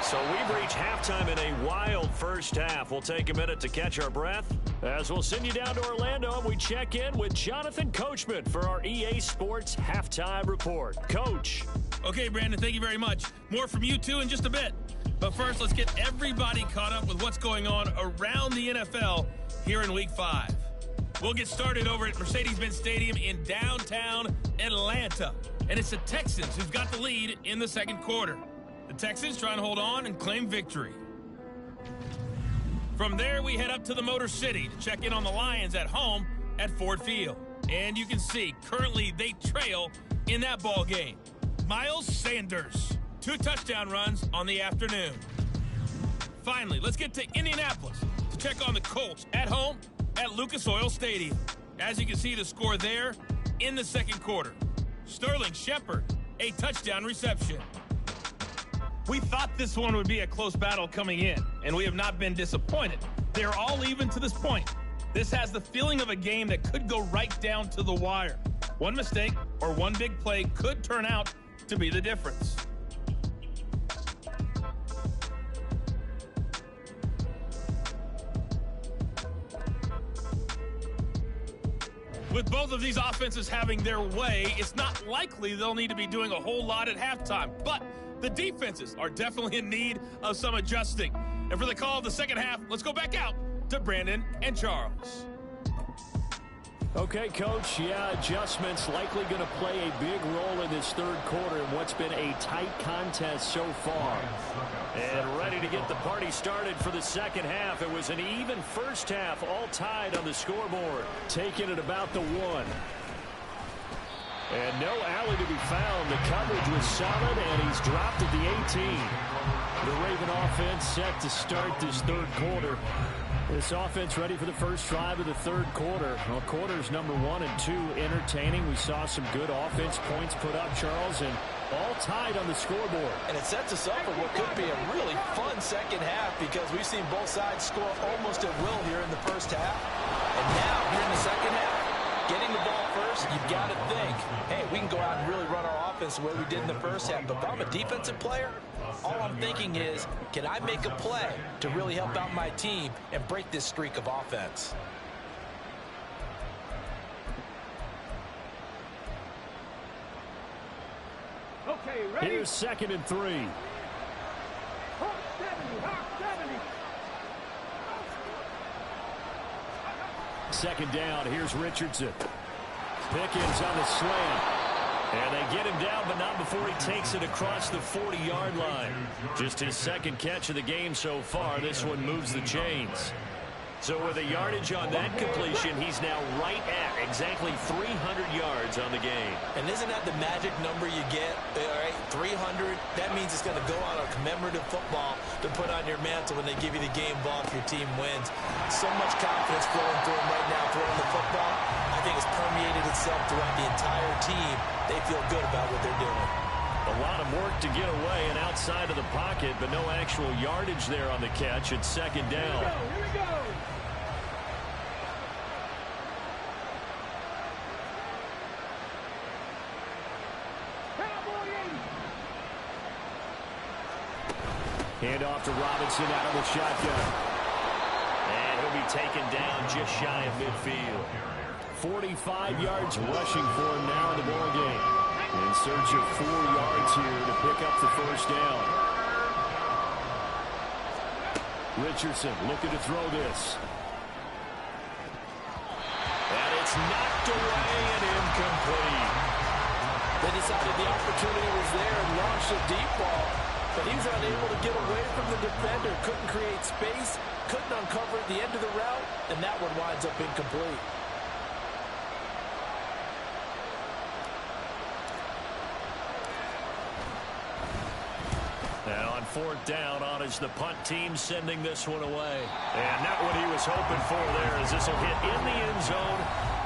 C: So we've reached halftime in a wild first half. We'll take a minute to catch our breath as we'll send you down to Orlando and we check in with Jonathan Coachman for our EA Sports Halftime Report. Coach.
H: Okay, Brandon, thank you very much. More from you two in just a bit. But first, let's get everybody caught up with what's going on around the NFL here in Week 5. We'll get started over at Mercedes-Benz Stadium in downtown Atlanta. And it's the Texans who've got the lead in the second quarter. The Texans trying to hold on and claim victory. From there, we head up to the Motor City to check in on the Lions at home at Ford Field. And you can see, currently they trail in that ball game. Miles Sanders, 2 touchdown runs on the afternoon. Finally, let's get to Indianapolis to check on the Colts at home at Lucas Oil Stadium. As you can see, the score there in the second quarter. Sterling Shepard, a touchdown reception. We thought this one would be a close battle coming in, and we have not been disappointed. They're all even to this point. This has the feeling of a game that could go right down to the wire. One mistake or one big play could turn out to be the difference. With both of these offenses having their way, it's not likely they'll need to be doing a whole lot at halftime. But the defenses are definitely in need of some adjusting. And for the call of the second half, let's go back out to Brandon and Charles.
C: Okay, Coach, adjustments likely going to play a big role in this third quarter in what's been a tight contest so far. And ready to get the party started for the second half. It was an even first half, all tied on the scoreboard. Taking it about the 1. And no alley to be found. The coverage was solid, and he's dropped at the 18. The Raven offense set to start this third quarter. This offense ready for the first drive of the third quarter. Well, quarters number 1 and 2 entertaining. We saw some good offense points put up, Charles, and all tied on the scoreboard.
D: And it sets us up for what could be a really fun second half because we've seen both sides score almost at will here in the first half. And now, here in the second half, getting the ball first, you've got to think, hey, we can go out and really run our offense the way we did in the first half. But if I'm a defensive player, all I'm thinking is, can I make a play to really help out my team and break this streak of offense?
E: Okay, ready?
C: Here's 2nd and 3.
E: Hawk 70, Hawk 70.
C: 2nd down. Here's Richardson. Pickens on the slant. And they get him down, but not before he takes it across the 40-yard line. Just his 2nd catch of the game so far. This one moves the chains. So with a yardage on that completion, he's now right at exactly 300 yards on the game.
D: And isn't that the magic number you get? All right, 300. That means it's going to go on a commemorative football to put on your mantle when they give you the game ball if your team wins. So much confidence flowing through him right now throwing the football. I think it's permeated itself throughout the entire team. They feel good about what they're doing.
C: A lot of work to get away and outside of the pocket, but no actual yardage there on the catch. It's second down.
E: Here we go.
C: Hand off to Robinson out of the shotgun. And he'll be taken down just shy of midfield. 45 yards rushing for him now in the ball game. In search of 4 yards here to pick up the first down. Richardson looking to throw this. And it's knocked away and incomplete.
D: They decided the opportunity was there and launched a deep ball, but he was unable to get away from the defender. Couldn't create space, couldn't uncover the end of the route, and that one winds up incomplete.
C: Now on fourth down, on is the punt team sending this one away. And not what he was hoping for there, as this will hit in the end zone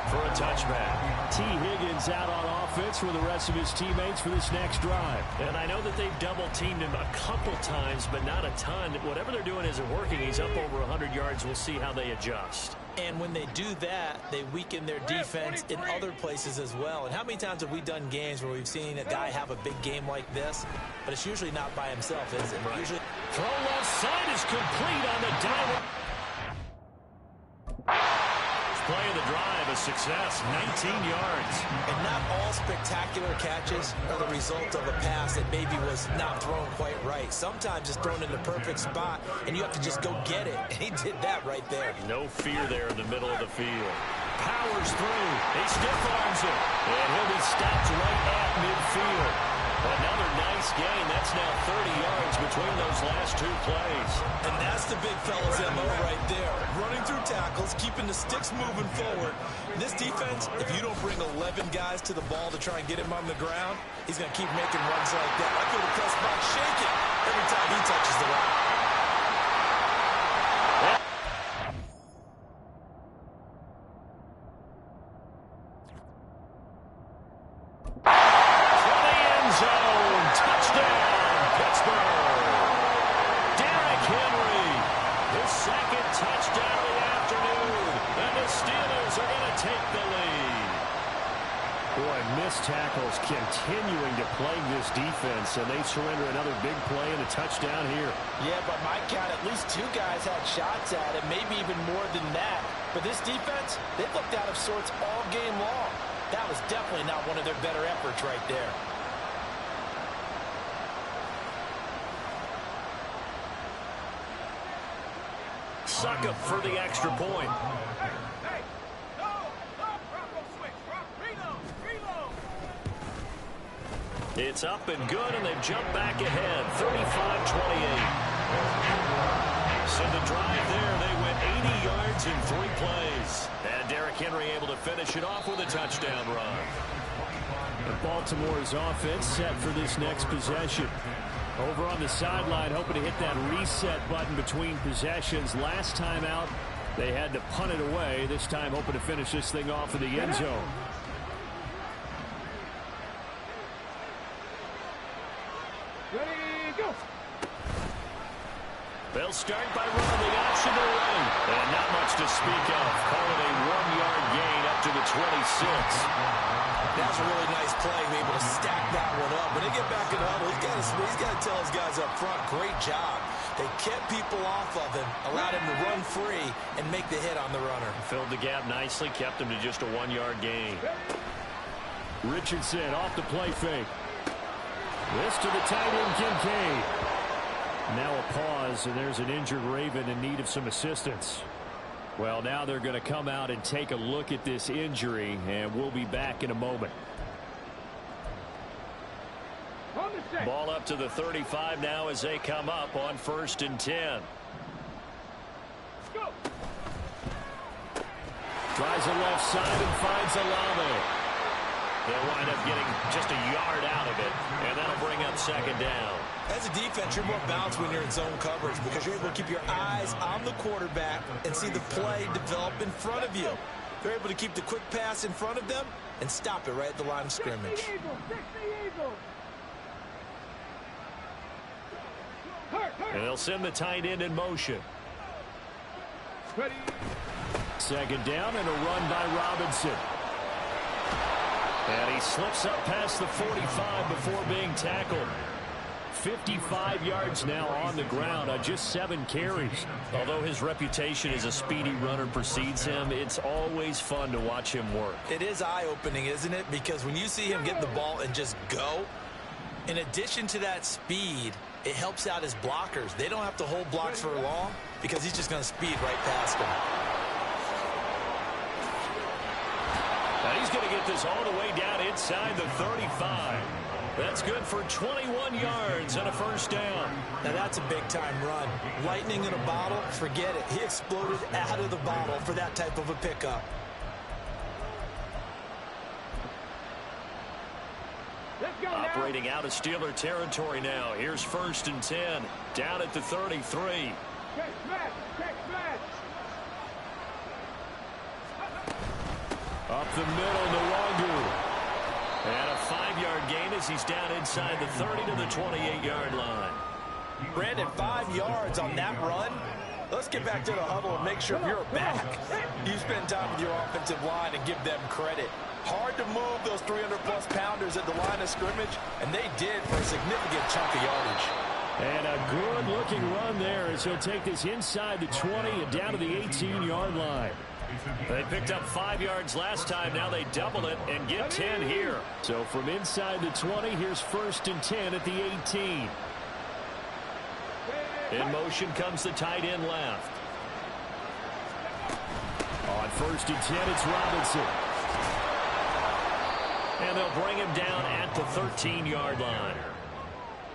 C: for a touchback. T. Higgins out on offense with the rest of his teammates for this next drive. And I know that they've double-teamed him a couple times, but not a ton. Whatever they're doing isn't working. He's up over 100 yards. We'll see how they adjust.
D: And when they do that, they weaken their defense in other places as well. And how many times have we done games where we've seen a guy have a big game like this, but it's usually not by himself, is it?
C: Right.
D: Usually
C: throw left side is complete on the dive. Play of the drive, a success, 19 yards.
D: And not all spectacular catches are the result of a pass that maybe was not thrown quite right. Sometimes it's thrown in the perfect spot, and you have to just go get it. And he did that right there.
C: No fear there in the middle of the field. Powers through. He stiff arms it. And he'll be stopped right at midfield. Another nice gain. That's now 30 yards between those last 2 plays.
D: And that's the big fella's MO right there. Running through tackles, keeping the sticks moving forward. This defense, if you don't bring 11 guys to the ball to try and get him on the ground, he's going to keep making runs like that. I feel the press box shaking every time he touches the rock.
C: Tackles continuing to plague this defense, and they surrender another big play and a touchdown here.
D: Yeah, but my count, at least 2 guys had shots at it, maybe even more than that. But this defense, they looked out of sorts all game long. That was definitely not one of their better efforts right there.
C: Suckup for the extra point. It's up and good, and they've jumped back ahead, 35-28. So the drive there, they went 80 yards in 3 plays. And Derrick Henry able to finish it off with a touchdown run. And Baltimore's offense set for this next possession. Over on the sideline, hoping to hit that reset button between possessions. Last time out, they had to punt it away. This time, hoping to finish this thing off in the end zone.
E: Ready, go.
C: They'll start by running the option away. And not much to speak of. Call it a 1-yard gain up to the 26.
D: That's a really nice play, be able to stack that one up. When they get back in the huddle, he's got to tell his guys up front, great job. They kept people off of him, allowed him to run free, and make the hit on the runner.
C: Filled the gap nicely, kept him to just a 1-yard gain. Richardson off the play fake. This to the tight end, Kincaid. Now a pause, and there's an injured Raven in need of some assistance. Well, now they're going to come out and take a look at this injury, and we'll be back in a moment. Ball up to the 35 now as they come up on 1st and 10.
E: Go.
C: Tries the left side and finds Olave. They'll wind up getting just a yard out of it, and that'll bring up 2nd down.
D: As a defense, you're more balanced when you're in zone coverage because you're able to keep your eyes on the quarterback and see the play develop in front of you. They're able to keep the quick pass in front of them and stop it right at the line of scrimmage.
E: Fix the eagle.
C: And they'll send the tight end in motion.
E: Ready.
C: Second down and a run by Robinson. And he slips up past the 45 before being tackled. 55 yards now on the ground on just 7 carries. Although his reputation as a speedy runner precedes him, it's always fun to watch him work.
D: It is eye-opening, isn't it? Because when you see him get the ball and just go, in addition to that speed, it helps out his blockers. They don't have to hold blocks for long because he's just going to speed right past them.
C: Now he's going to get this all the way down inside the 35. That's good for 21 yards and a first down.
D: Now that's a big-time run. Lightning in a bottle, forget it. He exploded out of the bottle for that type of a pickup.
E: Let's go
C: Operating out of Steeler territory now. Here's 1st and 10. Down at the 33.
E: Check smash. Check smash.
C: Up the middle, Nwangu. And a 5-yard gain as he's down inside the 30 to the 28-yard line.
D: Brandon, 5 yards on that run. Let's get back to the huddle and make sure you're back. You spend time with your offensive line and give them credit. Hard to move those 300-plus pounders at the line of scrimmage, and they did for a significant chunk of yardage.
C: And a good-looking run there as he'll take this inside the 20 and down to the 18-yard line. They picked up 5 yards last time. Now they double it and get 10 here. So from inside the 20, here's 1st and 10 at the 18. In motion comes the tight end left. On 1st and 10, it's Robinson. And they'll bring him down at the 13-yard line.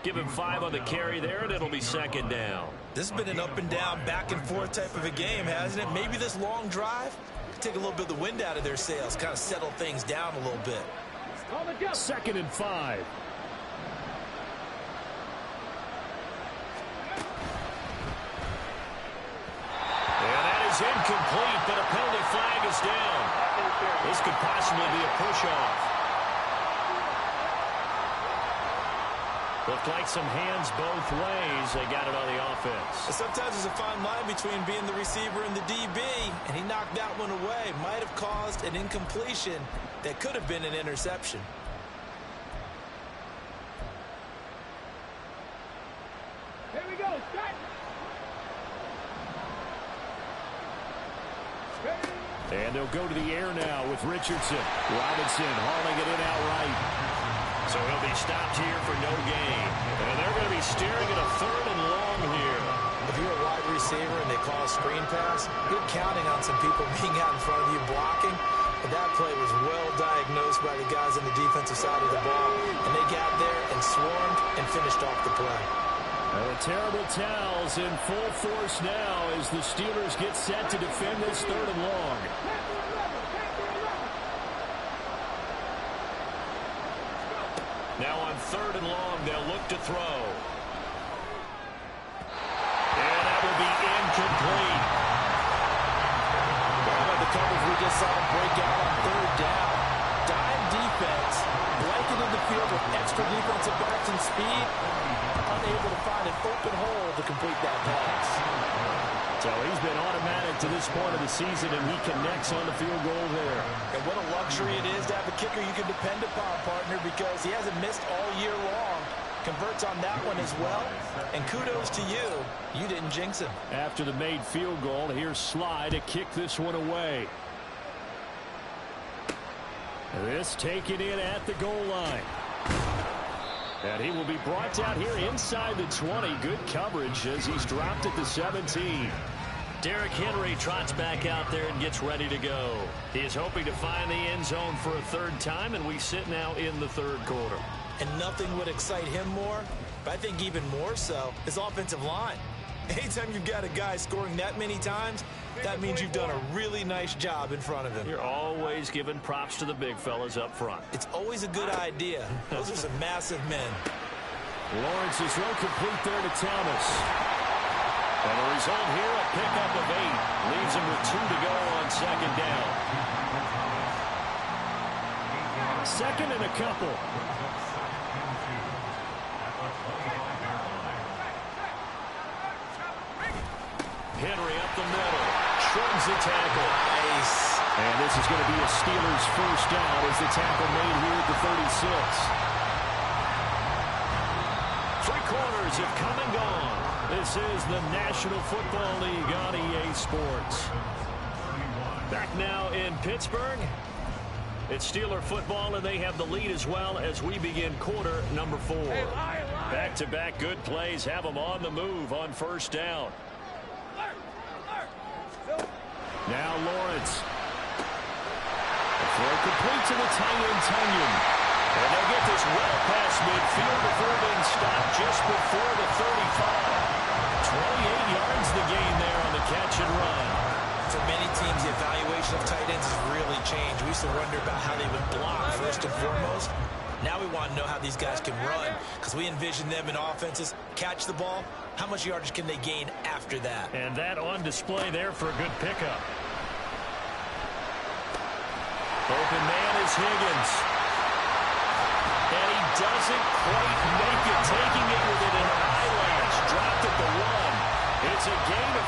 C: Give him 5 on the carry there, and it'll be 2nd down.
D: This has been an up-and-down, back-and-forth type of a game, hasn't it? Maybe this long drive could take a little bit of the wind out of their sails, kind of settle things down a little bit.
C: 2nd and 5. And that is incomplete, but a penalty flag is down. This could possibly be a push-off. Looked like some hands both ways. They got it on the offense.
D: Sometimes there's a fine line between being the receiver and the DB, and he knocked that one away. Might have caused an incompletion that could have been an interception.
E: Here we go. Start.
C: And they'll go to the air now with Richardson. Robinson hauling it in outright. So he'll be stopped here for no gain. And they're going to be staring at a 3rd and long here.
D: If you're a wide receiver and they call a screen pass, you're counting on some people being out in front of you blocking. But that play was well diagnosed by the guys on the defensive side of the ball. And they got there and swarmed and finished off the play.
C: And the terrible towels in full force now as the Steelers get set to defend this 3rd and long. Now on 3rd and long, they'll look to throw. And that will be incomplete.
D: Well, the coverage we just saw break out on 3rd down. Dime defense, blanketed the field with extra defensive backs and speed. Unable to find an open hole to complete that pass.
C: So he's been automatic to this point of the season, and he connects on the field goal there.
D: And what a luxury it is to have a kicker you can depend upon, partner, because he hasn't missed all year long. Converts on that one as well. And kudos to you. You didn't jinx him.
C: After the made field goal, here's Sly to kick this one away. This taken in at the goal line. And he will be brought down here inside the 20. Good coverage as he's dropped at the 17. Derrick Henry trots back out there and gets ready to go. He is hoping to find the end zone for a 3rd time, and we sit now in the 3rd quarter.
D: And nothing would excite him more, but I think even more so, his offensive line. Anytime you've got a guy scoring that many times, that means you've done a really nice job in front of him.
C: You're always giving props to the big fellas up front.
D: It's always a good idea. Those are some massive men.
C: Lawrence is well complete there to Thomas. And the result here, a pickup of 8. Leaves him with 2 to go on 2nd down. 2nd and a couple. the middle. Shortens the tackle.
D: Nice.
C: And this is going to be a Steelers first down as the tackle made here at the 36. Three quarters have come and gone. This is the National Football League on EA Sports. Back now in Pittsburgh. It's Steeler football, and they have the lead as well as we begin quarter number 4. Back-to-back good plays have them on the move on first down. Now Lawrence. The throw complete to the tight end, Tunyon. And they'll get this well past midfield before being stopped just before the 35. 28 yards the gain there on the catch and run.
D: For many teams, the evaluation of tight ends has really changed. We used to wonder about how they would block first and foremost. Now we want to know how these guys can run, because we envision them in offenses catch the ball. How much yardage can they gain after that?
C: And that on display there for a good pickup. Open man is Higgins. And he doesn't quite make it, taking it within an eyelash. Dropped at the 1. It's a gain of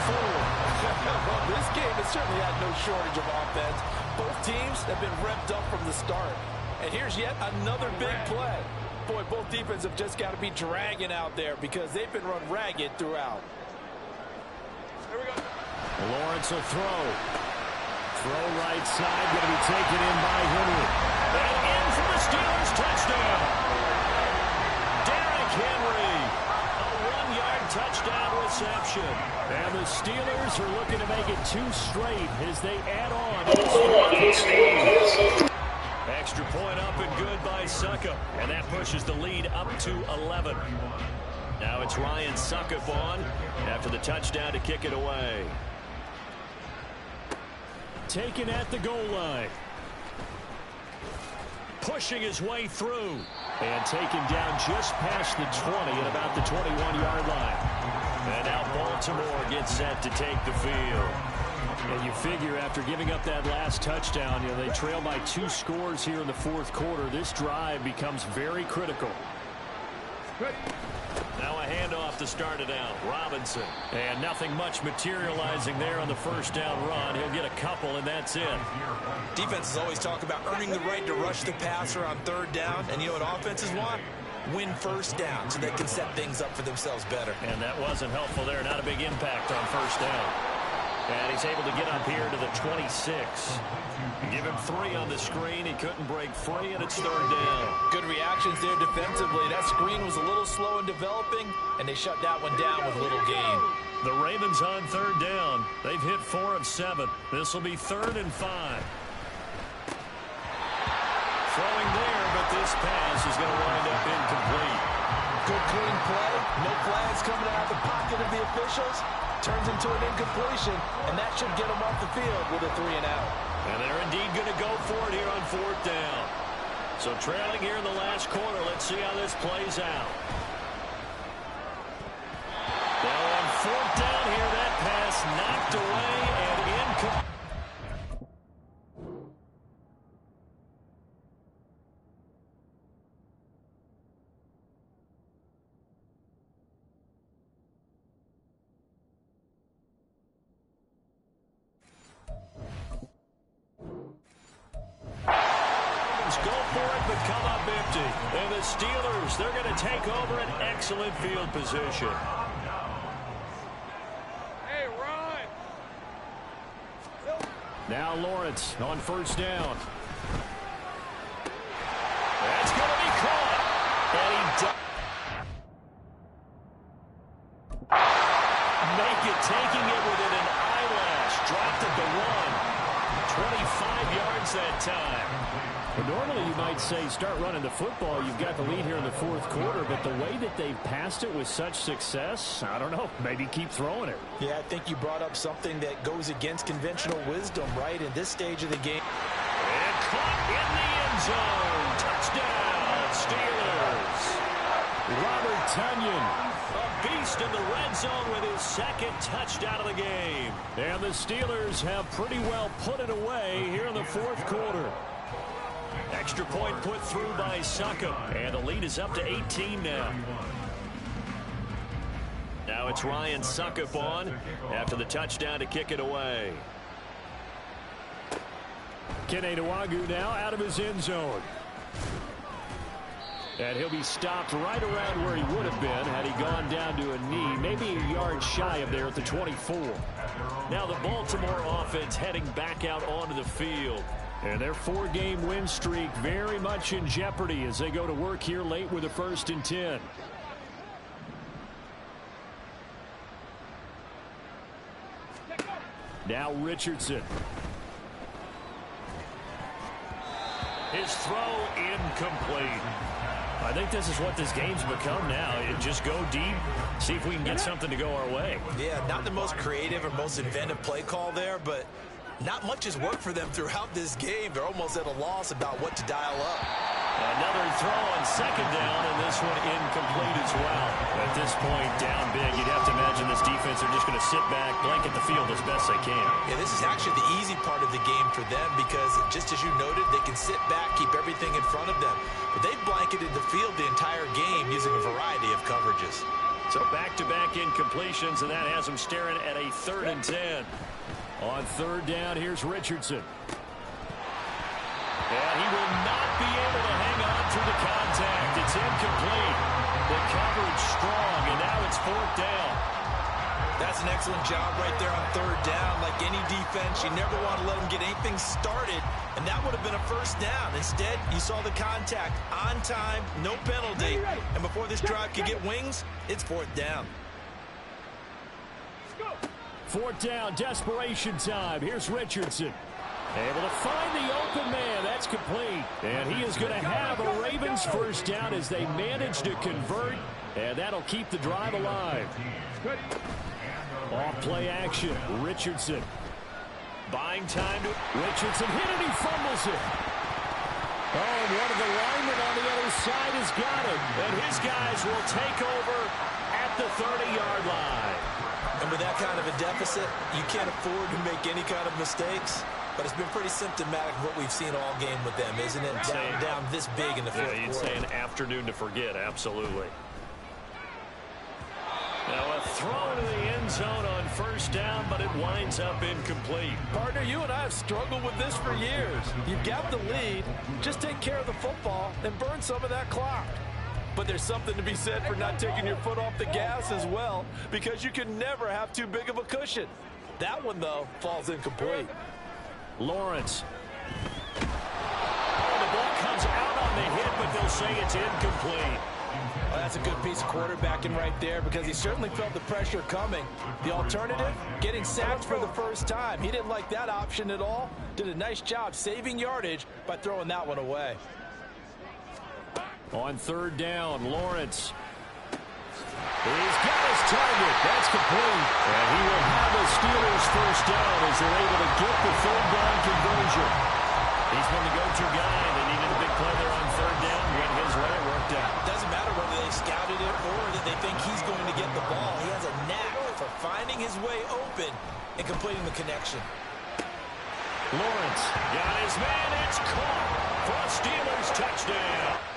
C: 34.
D: Well, this game has certainly had no shortage of offense. Both teams have been revved up from the start. And here's yet another big play. Boy, both defenses have just got to be dragging out there because they've been run ragged throughout.
E: Here we go.
C: Lawrence will throw. Throw right side, going to be taken in by Henry. And in for the Steelers touchdown. Derrick Henry. A 1-yard touchdown reception. And the Steelers are looking to make it 2 straight as they add on. Extra point up and good by Suckup. And that pushes the lead up to 11. Now it's Ryan Suckup on after the touchdown to kick it away. Taken at the goal line. Pushing his way through. And taken down just past the 20 at about the 21-yard line. And now Baltimore gets set to take the field. And you figure after giving up that last touchdown, they trail by 2 scores here in the fourth quarter. This drive becomes very critical. Now a handoff to start it out. Robinson. And nothing much materializing there on the first down run. He'll get a couple, and that's it.
D: Defenses always talk about earning the right to rush the passer on third down. And you know what offenses want? Win first down so they can set things up for themselves better.
C: And that wasn't helpful there. Not a big impact on first down. And he's able to get up here to the 26. Give him 3 on the screen. He couldn't break free, and it's third down.
D: Good reactions there defensively. That screen was a little slow in developing, and they shut that one down with little gain.
C: The Ravens on third down. They've hit 4 of 7. This will be 3rd and 5. Throwing there, but this pass is going to wind up incomplete.
D: Good clean play. No flags coming out of the pocket of the officials. Turns into an incompletion, and that should get them off the field with a 3-and-out.
C: And they're indeed going to go for it here on 4th down. So trailing here in the last quarter. Let's see how this plays out. Now on 4th down here, that pass knocked away and incomplete. And the Steelers, they're going to take over an excellent field position.
E: Hey, Ron!
C: Now Lawrence on first down. That's going to be caught. And he does make it, taking it within an eyelash. Dropped at the 1. 25 yards that time. Well, normally you might say start running the football. You've got the lead here in the fourth quarter, but the way that they've passed it with such success, I don't know, maybe keep throwing it.
D: Yeah, I think you brought up something that goes against conventional wisdom, right, in this stage of the game.
C: And caught in the end zone. Touchdown, Steelers. Robert Tunyon, a beast in the red zone with his 2nd touchdown of the game. And the Steelers have pretty well put it away here in the fourth quarter. Extra point put through by Suckup. And the lead is up to 18 now. Now Now it's Ryan Suckup on after the touchdown to kick it away. Kene Nwangwu now out of his end zone. And he'll be stopped right around where he would have been had he gone down to a knee, maybe a yard shy of there at the 24. Now the Baltimore offense heading back out onto the field. And their 4-game win streak very much in jeopardy as they go to work here late with a 1st and 10. Now Richardson. His throw incomplete. I think this is what this game's become now. Just go deep, see if we can get something to go our way.
D: Yeah, not the most creative or most inventive play call there, but not much has worked for them throughout this game. They're almost at a loss about what to dial up.
C: Another throw on 2nd down, and this one incomplete as well. At this point, down big, you'd have to imagine this defense are just going to sit back, blanket the field as best they can.
D: Yeah, this is actually the easy part of the game for them because, just as you noted, they can sit back, keep everything in front of them. But they've blanketed the field the entire game using a variety of coverages.
C: So back-to-back incompletions, and that has them staring at a 3rd and 10. On 3rd down, here's Richardson. And he will not be able to hang on through the contact. It's incomplete. The coverage strong, and now it's 4th down.
D: That's an excellent job right there on 3rd down. Like any defense, you never want to let them get anything started, and that would have been a 1st down. Instead, you saw the contact on time, no penalty, and before this drive could get wings, it's 4th down.
C: 4th down, desperation time. Here's Richardson. Able to find the open man. That's complete. And he is going to have a Ravens 1st down as they manage to convert. And that'll keep the drive alive. Off play action. Richardson. Buying time to Richardson. Hit it. He fumbles it. Oh, and one of the linemen on the other side has got him. And his guys will take over at the 30-yard line.
D: And with that kind of a deficit, you can't afford to make any kind of mistakes. But it's been pretty symptomatic of what we've seen all game with them, isn't it? Down this big in the 4th quarter.
C: You'd say an afternoon to forget, absolutely. Now a throw to the end zone on 1st down, but it winds up incomplete.
D: Partner, you and I have struggled with this for years. You've got the lead. Just take care of the football and burn some of that clock. But there's something to be said for not taking your foot off the gas as well, because you can never have too big of a cushion. That one, though, falls incomplete.
C: Lawrence. Oh, the ball comes out on the hit, but they'll say it's incomplete.
D: Well, that's a good piece of quarterbacking right there because he certainly felt the pressure coming. The alternative, getting sacked for the 1st time. He didn't like that option at all. Did a nice job saving yardage by throwing that one away.
C: On 3rd down, Lawrence. He's got his target. That's complete. And he will have the Steelers 1st down as they're able to get the 3rd down conversion. He's been the go-to guy. They needed a big play there on 3rd down. Went his way. It worked out.
D: Doesn't matter whether they scouted it or that they think he's going to get the ball. He has a knack for finding his way open and completing the connection.
C: Lawrence got his man. It's caught for a Steelers touchdown.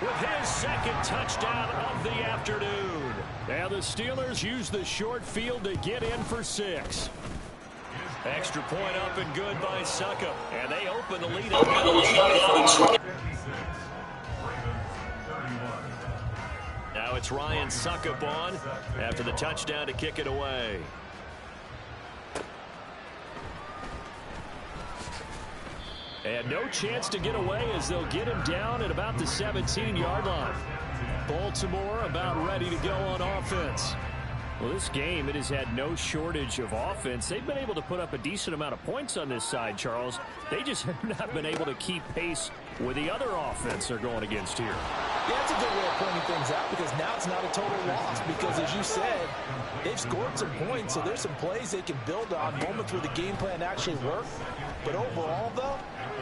C: With his 2nd touchdown of the afternoon. Now the Steelers use the short field to get in for 6. Extra point up and good by Suckup. And they open the lead. Now it's Ryan Suckup on after the touchdown to kick it away. And no chance to get away as they'll get him down at about the 17-yard line. Baltimore about ready to go on offense. Well, this game, it has had no shortage of offense. They've been able to put up a decent amount of points on this side, Charles. They just have not been able to keep pace with the other offense they're going against here.
D: Yeah, that's a good way of pointing things out because now it's not a total loss because, as you said, they've scored some points, so there's some plays they can build on, moments where the game plan actually worked. But overall, though,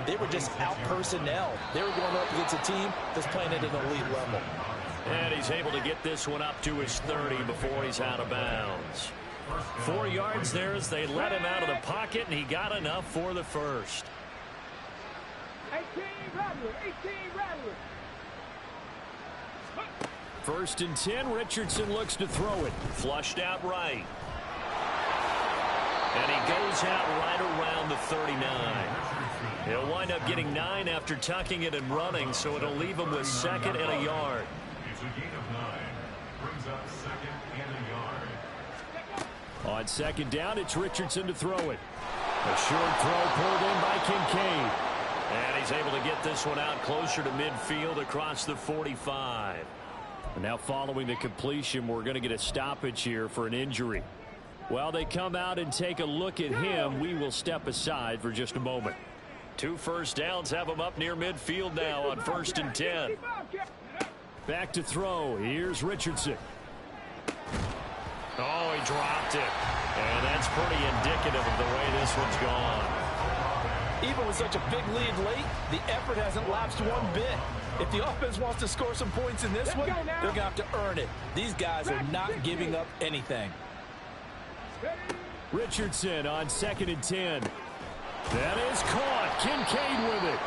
D: they were just out-personnel. They were going up against a team that's playing at an elite level.
C: And he he's able to get this one up to his 30 before he's out of bounds. 4 yards there as they let him out of the pocket, and he got enough for the first.
E: 18 Rattler.
C: First and 10, Richardson looks to throw it. Flushed out right. And he goes out right around the 39. He'll wind up getting 9 after tucking it and running, so it'll leave him with second and a yard.
F: It's a gain of 9. Brings up second and a yard.
C: On second down, it's Richardson to throw it. A short throw pulled in by Kincaid. And he's able to get this one out closer to midfield across the 45. And now following the completion, we're going to get a stoppage here for an injury. While they come out and take a look at him, we will step aside for just a moment. 2 first downs have him up near midfield now on first and 10. Back to throw. Here's Richardson. Oh, he dropped it. And that's pretty indicative of the way this one's gone.
D: Even with such a big lead late, the effort hasn't lapsed one bit. If the offense wants to score some points in this one, they're going to have to earn it. These guys are not giving up anything.
C: Richardson on second and 10. That is caught. Kincaid with it.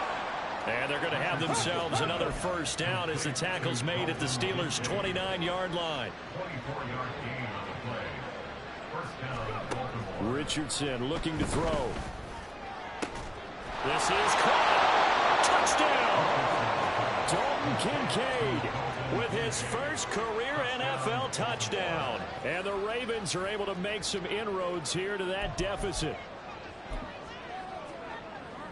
C: And they're going to have themselves another first down as the tackle's made at the Steelers' 29-yard line.
F: 24-yard gain on the play. First down, Baltimore.
C: Richardson looking to throw. This is caught. Touchdown. Dalton Kincaid with his first career NFL touchdown. And the Ravens are able to make some inroads here to that deficit.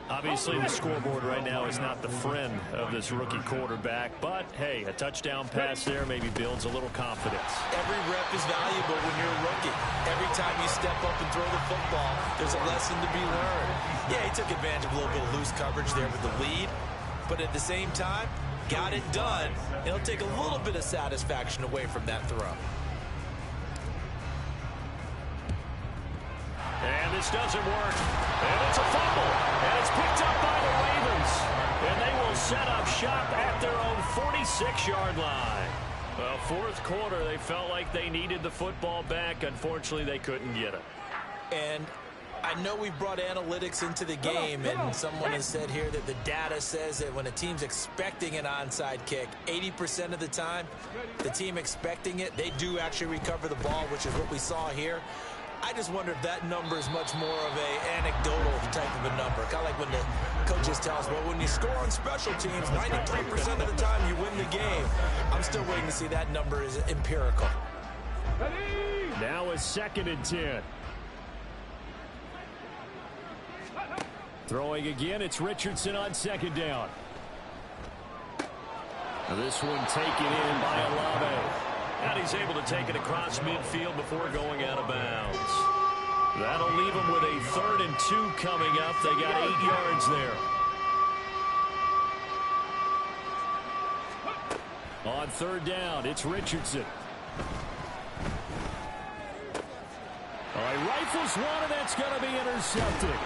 C: Obviously, the scoreboard right now is not the friend of this rookie quarterback. But, hey, a touchdown pass there maybe builds a little confidence.
D: Every rep is valuable when you're a rookie. Every time you step up and throw the football, there's a lesson to be learned. Yeah, he took advantage of a little bit of loose coverage there with the lead. But at the same time, got it done. It'll take a little bit of satisfaction away from that throw.
C: And this doesn't work. And it's a fumble. And it's picked up by the Ravens. And they will set up shop at their own 46-yard line. Well, fourth quarter, they felt like they needed the football back. Unfortunately, they couldn't get it.
D: And I know we've brought analytics into the game, and someone has said here that the data says that when a team's expecting an onside kick, 80% of the time, the team expecting it, they do actually recover the ball, which is what we saw here. I just wonder if that number is much more of a anecdotal type of a number. Kind of like when the coaches tell us, well, when you score on special teams, 93% of the time you win the game. I'm still waiting to see that number is empirical.
C: Now a second and 10. Throwing again, it's Richardson on second down. This one taken in by Olave. And he's able to take it across midfield before going out of bounds. That'll leave him with a 3rd and 2 coming up. They got 8 yards there. On third down, it's Richardson. All right, rifles one, and that's going to be intercepted.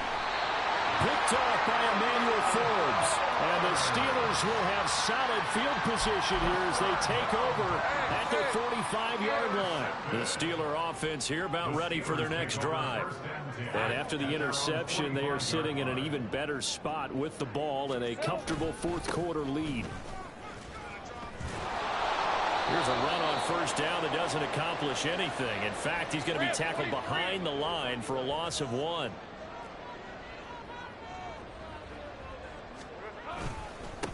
C: Picked off by Emmanuel Forbes. And the Steelers will have solid field position here as they take over at their 45-yard line. The Steeler offense here about ready for their next drive. And after the interception, they are sitting in an even better spot with the ball and a comfortable fourth quarter lead. Here's a run on first down that doesn't accomplish anything. In fact, he's going to be tackled behind the line for a loss of 1.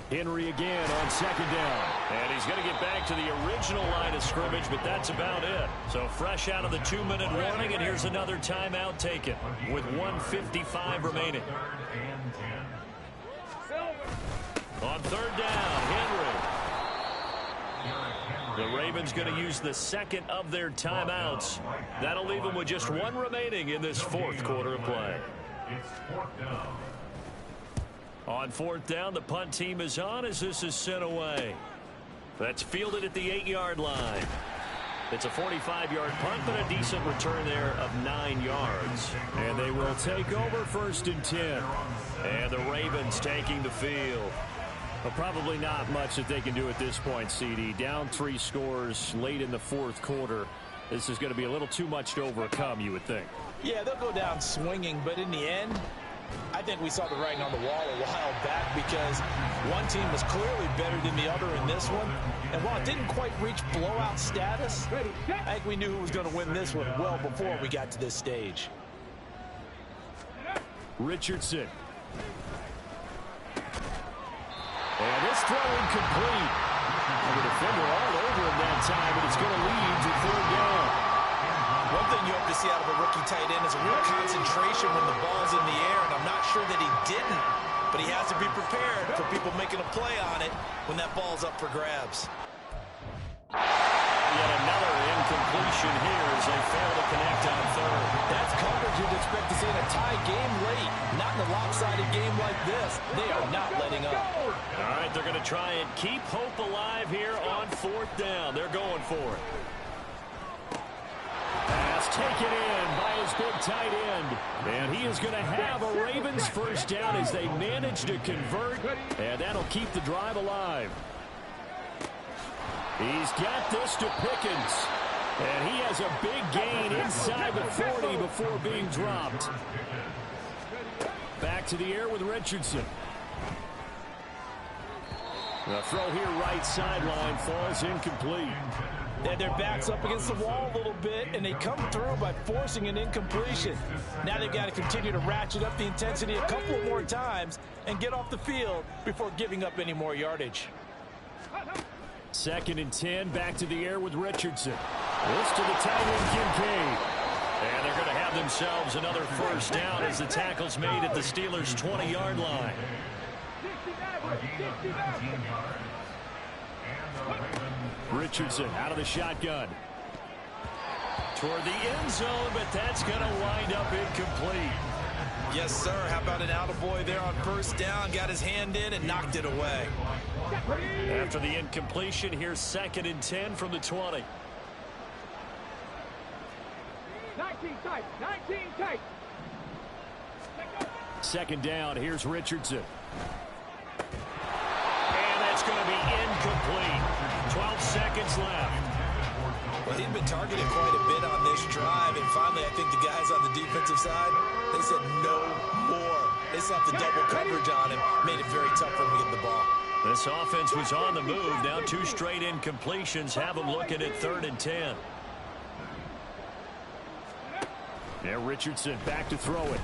C: Henry again on second down. And he's going to get back to the original line of scrimmage, but that's about it. So fresh out of the 2-minute warning, and here's another timeout taken with 1:55 remaining. On third down, Henry. The Ravens going to use the second of their timeouts. That'll leave them with just 1 remaining in this fourth quarter of play.
F: It's 4th down.
C: On 4th down, the punt team is on as this is sent away. That's fielded at the 8-yard line. It's a 45-yard punt, but a decent return there of 9 yards. And they will take over 1st and 10. And the Ravens taking the field. Well, probably not much that they can do at this point, CD. Down 3 scores late in the fourth quarter. This is going to be a little too much to overcome, you would think.
D: Yeah, they'll go down swinging, but in the end, I think we saw the writing on the wall a while back because one team was clearly better than the other in this one. And while it didn't quite reach blowout status, I think we knew who was going to win this one well before we got to this stage.
C: Richardson. And this throw incomplete. The defender all over him that time, but it's going to lead to 3rd down.
D: One thing you hope to see out of a rookie tight end is a real concentration when the ball's in the air, and I'm not sure that he didn't, but he has to be prepared for people making a play on it when that ball's up for grabs.
C: Yet another incompletion here as they fail to connect on 3rd.
D: That's coverage you'd expect to see in a tie game late. Not in a lopsided game like this. They are not letting up.
C: All right, they're going to try and keep hope alive here on 4th down. They're going for it. Pass taken in by his big tight end. And he is going to have a Ravens 1st down as they manage to convert. And that'll keep the drive alive. He's got this to Pickens. And he has a big gain inside the 40 before being dropped. Back to the air with Richardson. The throw here right sideline falls incomplete.
D: And their back's up against the wall a little bit, and they come through by forcing an incompletion. Now they've got to continue to ratchet up the intensity a couple more times and get off the field before giving up any more yardage.
C: 2nd and 10, back to the air with Richardson. This to the tight end, Kincaid. And they're going to have themselves another 1st down as the tackle's made at the Steelers' 20-yard line. Richardson out of the shotgun. Toward the end zone, but that's going to wind up incomplete.
D: Yes, sir. How about an attaboy there on 1st down? Got his hand in and knocked it away.
C: After the incompletion, here's 2nd and 10 from the 20.
E: 19 tight, 19 tight.
C: 2nd down, here's Richardson. And that's going to be incomplete. 12 seconds left.
D: Well, he'd been targeted quite a bit on this drive, and finally I think the guys on the defensive side, they said no more. They slapped the double coverage on him, made it very tough for him to get the ball.
C: This offense was on the move. Now 2 straight incompletions have them looking at 3rd and 10. Now Richardson back to throw it.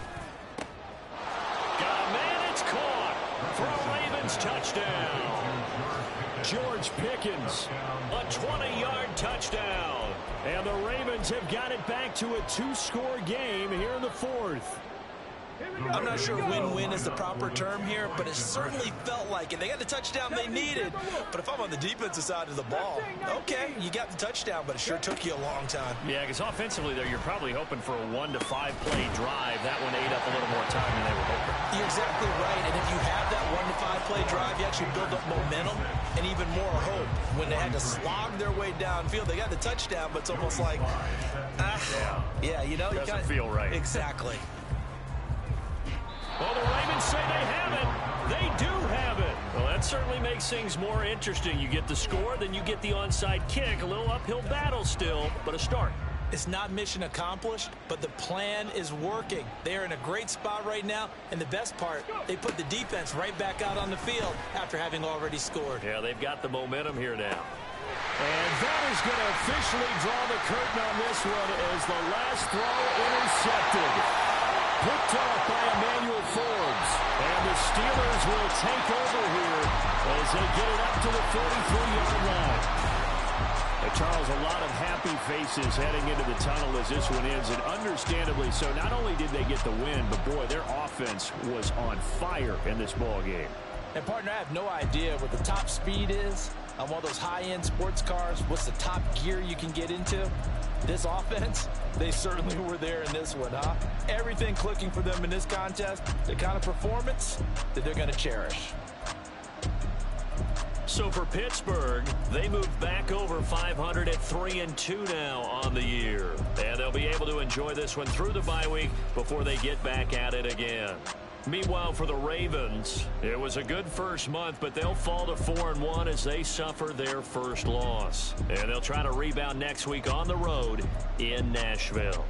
C: Got a man, it's caught. For a Ravens touchdown. George Pickens, a 20-yard touchdown. And the Ravens have got it back to a 2-score game here in the 4th.
D: I'm not sure win-win is the proper term here, but it certainly felt like it. They got the touchdown they needed, but if I'm on the defensive side of the ball, okay, you got the touchdown, but it sure took you a long time.
C: Yeah, because offensively there, you're probably hoping for a 1 to 5 play drive. That one ate up a little more time than they were hoping.
D: You're exactly right, and if you have that 1 to 5 play drive, you actually build up momentum and even more hope. When they had to slog their way downfield, they got the touchdown, but it's almost like, yeah, you know, you
C: doesn't feel right.
D: Exactly.
C: Well, the Ravens say they have it. They do have it. Well, that certainly makes things more interesting. You get the score, then you get the onside kick. A little uphill battle still, but a start.
D: It's not mission accomplished, but the plan is working. They're in a great spot right now, and the best part, they put the defense right back out on the field after having already scored.
C: Yeah, they've got the momentum here now. And that is going to officially draw the curtain on this one as the last throw intercepted. Picked off by Emmanuel Forbes. And the Steelers will take over here as they get it up to the 43-yard line. Charles, a lot of happy faces heading into the tunnel as this one ends, and understandably so. Not only did they get the win, but boy, their offense was on fire in this ball game.
D: And partner, I have no idea what the top speed is on one of those high-end sports cars. What's the top gear you can get into? This offense, they certainly were there in this one, huh? Everything clicking for them in this contest, the kind of performance that they're going to cherish.
C: So for Pittsburgh, they move back over 500 at 3-2 now on the year. And they'll be able to enjoy this one through the bye week before they get back at it again. Meanwhile, for the Ravens, it was a good first month, but they'll fall to 4-1 as they suffer their first loss. And they'll try to rebound next week on the road in Nashville.